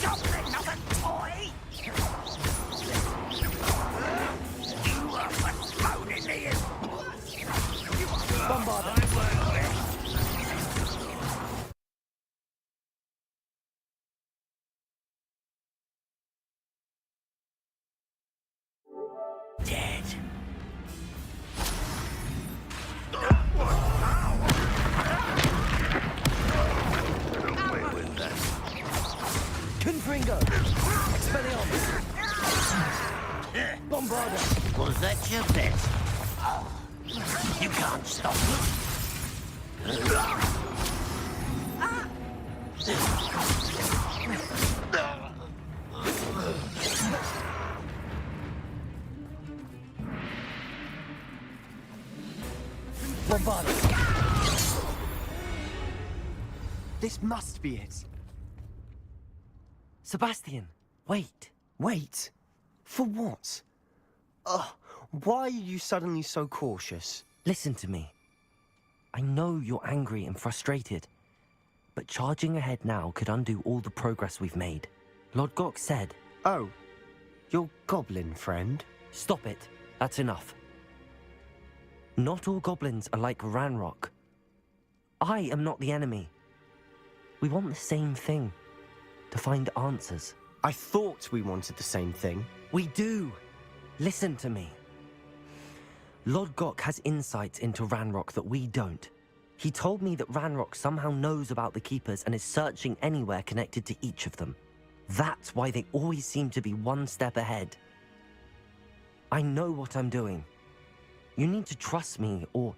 Goblin, not a toy! You are what's thrown in the air. Bombarda! Dead. Confringo! Expelliarmus! Bombarda! Was that your bet? You can't stop Bombarda! This must be it. Sebastian, wait. Wait? For what? Why are you suddenly so cautious? Listen to me. I know you're angry and frustrated, but charging ahead now could undo all the progress we've made. Lord Gok said... Oh, your goblin friend? Stop it. That's enough. Not all goblins are like Ranrock. I am not the enemy. We want the same thing. To find answers. I thought we wanted the same thing. We do. Listen to me. Lord Gok has insights into Ranrock that we don't. He told me that Ranrock somehow knows about the Keepers and is searching anywhere connected to each of them. That's why they always seem to be one step ahead. I know what I'm doing. You need to trust me, or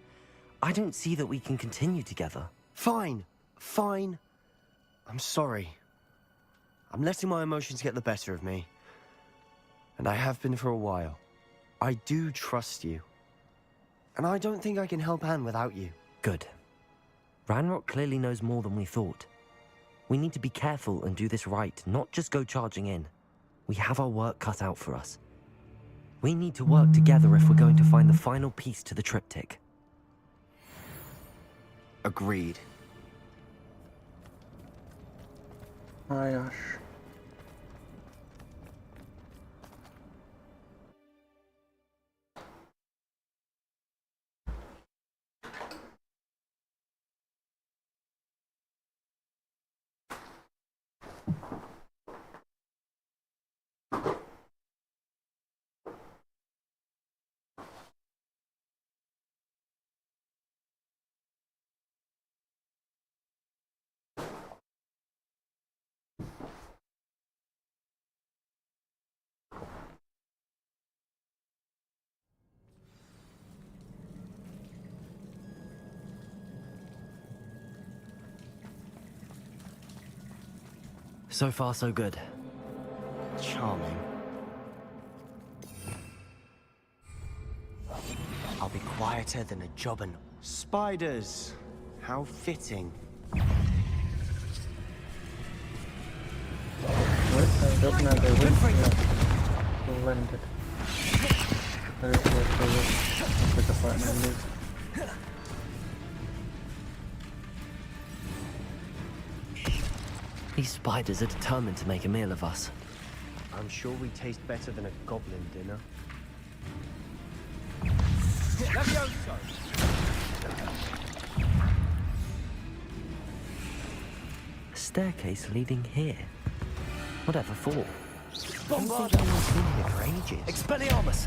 I don't see that we can continue together. Fine. Fine. I'm sorry. I'm letting my emotions get the better of me. And I have been for a while. I do trust you. And I don't think I can help Anne without you. Good. Ranrock clearly knows more than we thought. We need to be careful and do this right, not just go charging in. We have our work cut out for us. We need to work together if we're going to find the final piece to the triptych. Agreed. Hi, Ash. So far, so good. Charming. I'll be quieter than a jobbin. Spiders! How fitting. Landed. Very close. Like a fight. These spiders are determined to make a meal of us. I'm sure we taste better than a goblin dinner. A staircase leading here. Whatever for? Bombarda! Anyone's been here for ages. Expelliarmus!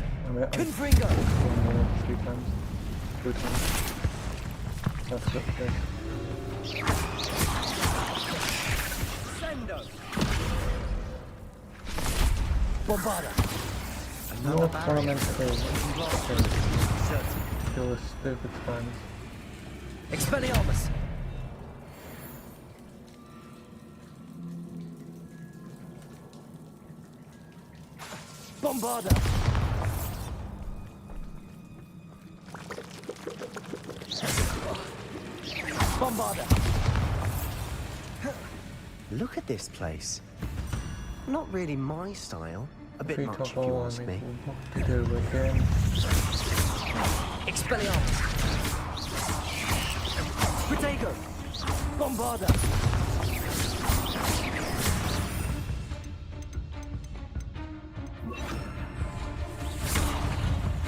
Confringo! 3 times. 2 times. That's good. Okay. Sendo! Bombarda! No tournament failed. Kill the stupid spans. Expelliarmus! Bombarda! Bombarda! Look at this place. Not really my style. A bit much, if you ask me. To do again. Expelliarmus! Protego! Bombarda!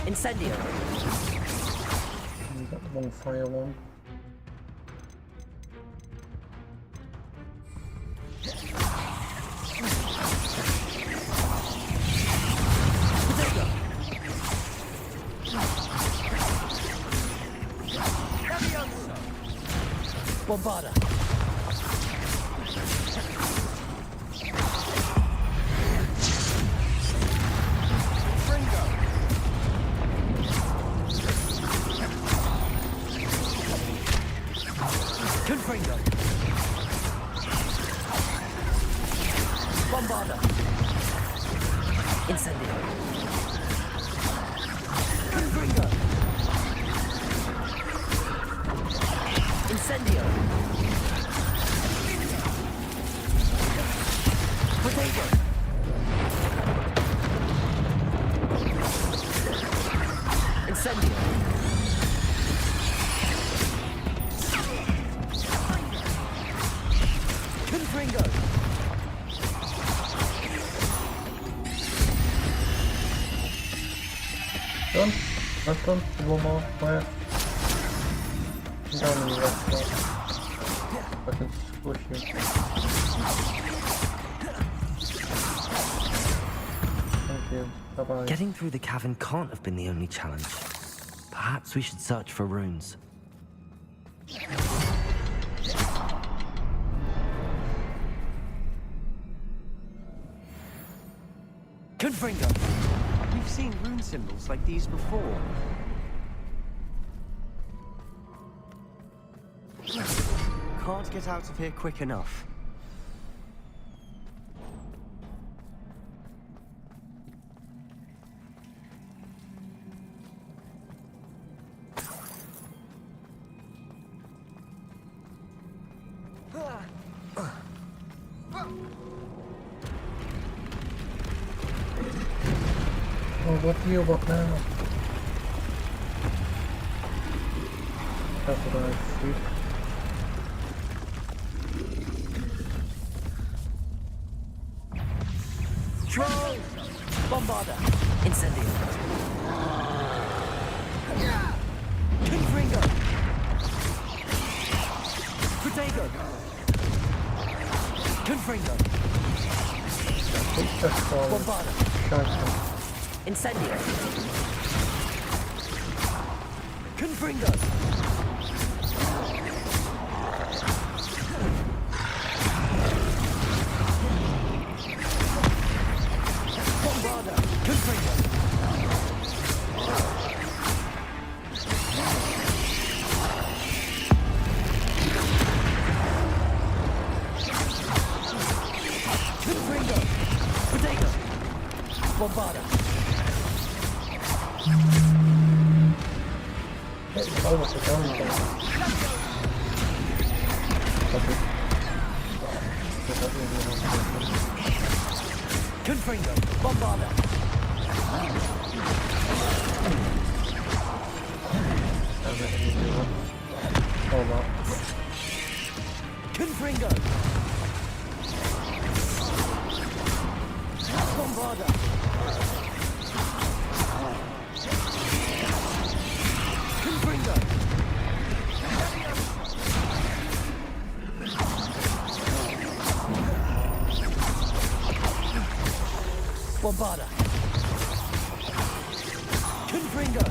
Incendio! We got the wrong fire one. Bombarda! Confringo! Bombarda! Incendio! Confringo! Incendio! Potato! Incendio! Confringo! Done? That's done. One more fire. Down in the rest now. I can squish you. Thank you. Bye-bye. Getting through the cavern can't have been the only challenge. Perhaps we should search for runes. Confringo! We've seen rune symbols like these before. Can't get out of here quick enough. Oh, what do you want now? That's what I see. Troll! Bombarda! Incendio! Confringo! Protego! Confringo! Bombarda! Incendio! Confringo! Bombarda! Confringo! Confringo! Protego! Bombarda! Confringo! Bombarda! Confringo! Bombarda! Confringo! Bombarda! Confringo!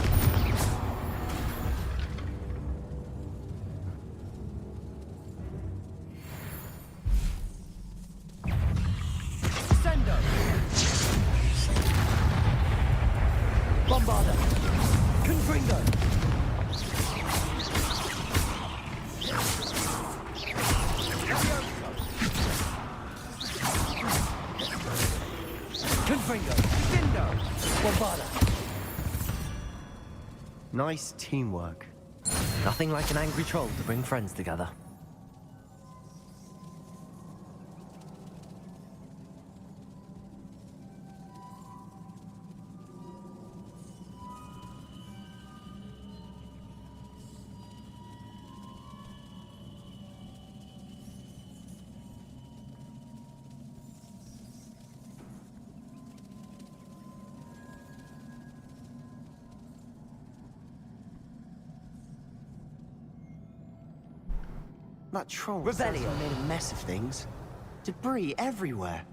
Sendo! Bombarda! Confringo! Confringo! Sendo! Bombarda! Nice teamwork. Nothing like an angry troll to bring friends together. That troll Revelio. certainly made a mess of things. Debris everywhere.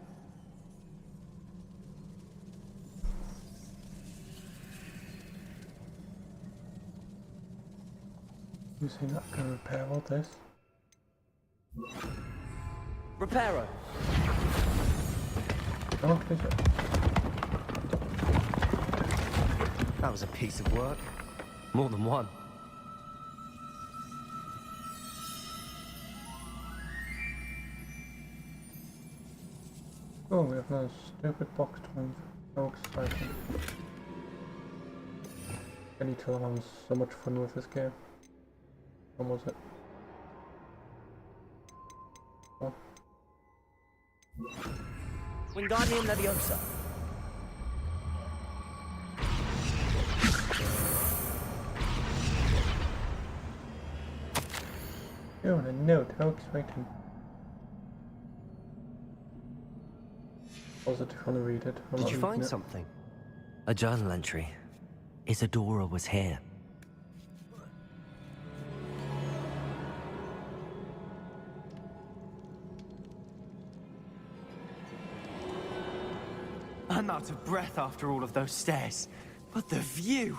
You see that can repair all this? Reparo! Oh, is it? That was a piece of work. More than one. Oh, we have another stupid box twins. So exciting. I need to have so much fun with this game. When was it? Oh. Wingardium Leviosa. Oh, and a note. How exciting. Positive when I read it. Did you find something? A journal entry. Isadora was here. I'm out of breath after all of those stairs. But the view!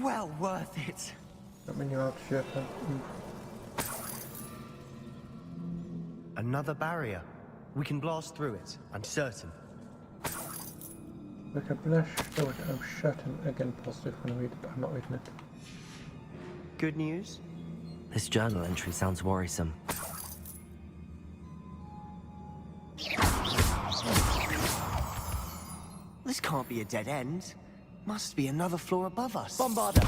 Well worth it. I mean, you're out of shit. Another barrier. We can blast through it, I'm certain. Like a blush, oh, I'm certain. Again, positive when I read it. I'm not reading it. Good news? This journal entry sounds worrisome. This can't be a dead end. Must be another floor above us. Bombarda!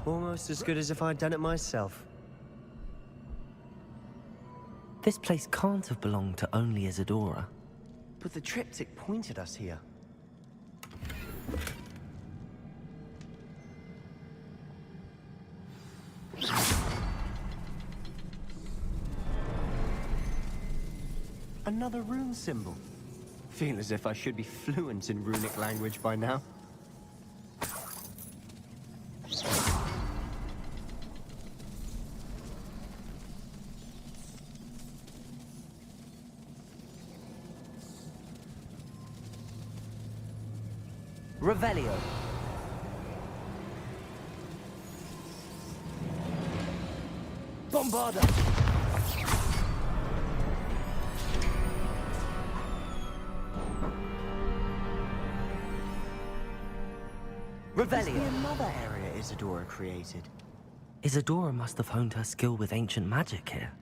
Almost as good as if I'd done it myself. This place can't have belonged to only Isadora. But the triptych pointed us here. Another rune symbol. Feel as if I should be fluent in runic language by now. Revelio. Bombarda! Revelio. Another area Isadora created. Isadora must have honed her skill with ancient magic here.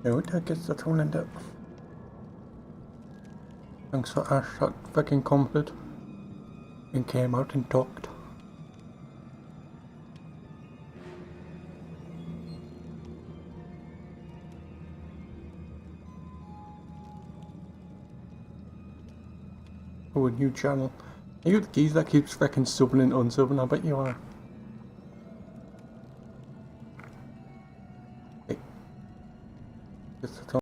No, I guess that's all in it. Thanks for Ash that fucking commented and came out and talked. Oh, a new channel. Are you the geese that keeps fucking subbing and unsubbing? I bet you are. Hey. Guess that's all.